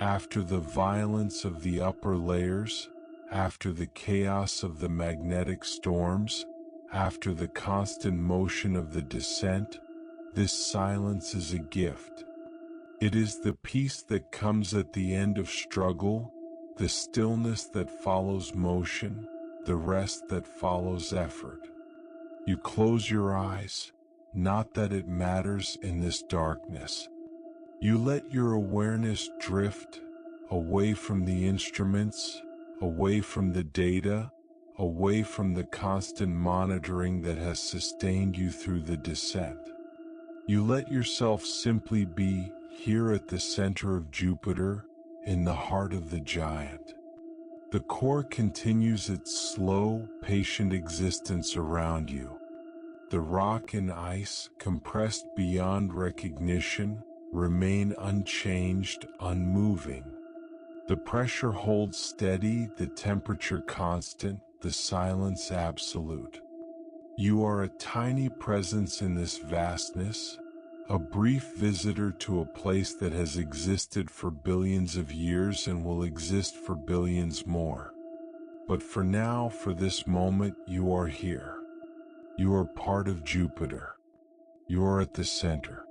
After the violence of the upper layers, after the chaos of the magnetic storms, after the constant motion of the descent, this silence is a gift. It is the peace that comes at the end of struggle, the stillness that follows motion, the rest that follows effort. You close your eyes, not that it matters in this darkness. You let your awareness drift, away from the instruments, away from the data, away from the constant monitoring that has sustained you through the descent. You let yourself simply be here at the center of Jupiter, in the heart of the giant. The core continues its slow, patient existence around you. The rock and ice, compressed beyond recognition, remain unchanged, unmoving. The pressure holds steady, the temperature constant, the silence absolute. You are a tiny presence in this vastness, a brief visitor to a place that has existed for billions of years and will exist for billions more. But for now, for this moment, you are here. You are part of Jupiter. You are at the center.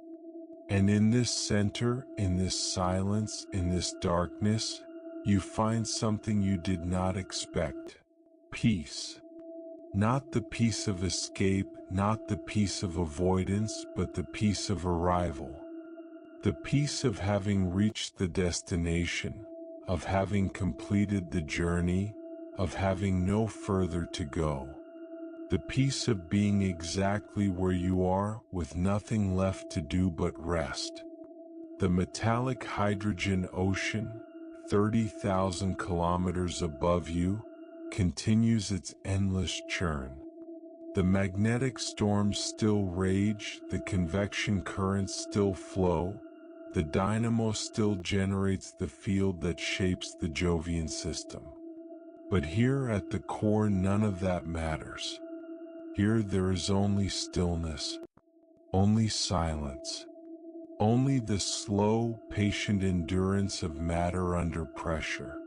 And in this center, in this silence, in this darkness, you find something you did not expect. Peace. Not the peace of escape, not the peace of avoidance, but the peace of arrival. The peace of having reached the destination, of having completed the journey, of having no further to go. The peace of being exactly where you are, with nothing left to do but rest. The metallic hydrogen ocean, 30,000 kilometers above you, continues its endless churn. The magnetic storms still rage, the convection currents still flow, the dynamo still generates the field that shapes the Jovian system. But here at the core, none of that matters. Here there is only stillness, only silence, only the slow, patient endurance of matter under pressure.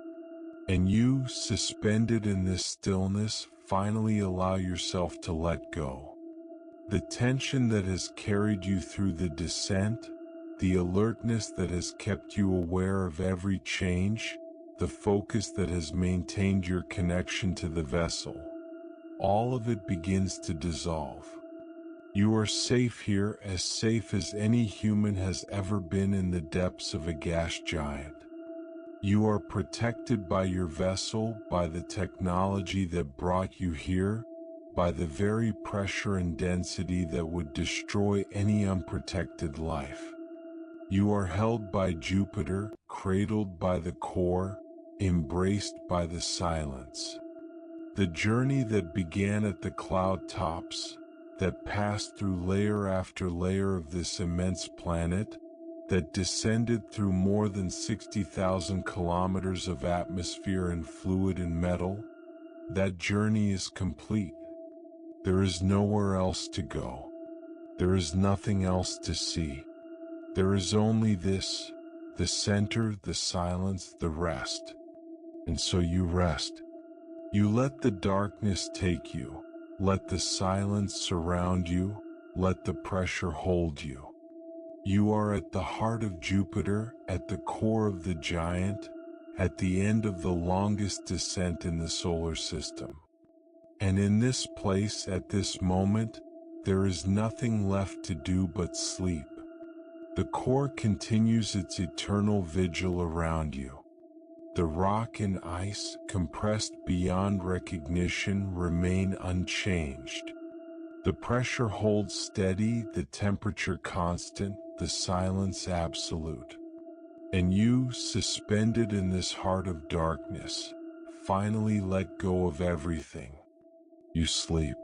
And you, suspended in this stillness, finally allow yourself to let go. The tension that has carried you through the descent, the alertness that has kept you aware of every change, the focus that has maintained your connection to the vessel. All of it begins to dissolve. You are safe here, as safe as any human has ever been in the depths of a gas giant. You are protected by your vessel, by the technology that brought you here, by the very pressure and density that would destroy any unprotected life. You are held by Jupiter, cradled by the core, embraced by the silence. The journey that began at the cloud tops, that passed through layer after layer of this immense planet, that descended through more than 60,000 kilometers of atmosphere and fluid and metal, that journey is complete. There is nowhere else to go. There is nothing else to see. There is only this, the center, the silence, the rest. And so you rest. You let the darkness take you, let the silence surround you, let the pressure hold you. You are at the heart of Jupiter, at the core of the giant, at the end of the longest descent in the solar system. And in this place, at this moment, there is nothing left to do but sleep. The core continues its eternal vigil around you. The rock and ice, compressed beyond recognition, remain unchanged. The pressure holds steady, the temperature constant, the silence absolute. And you, suspended in this heart of darkness, finally let go of everything. You sleep.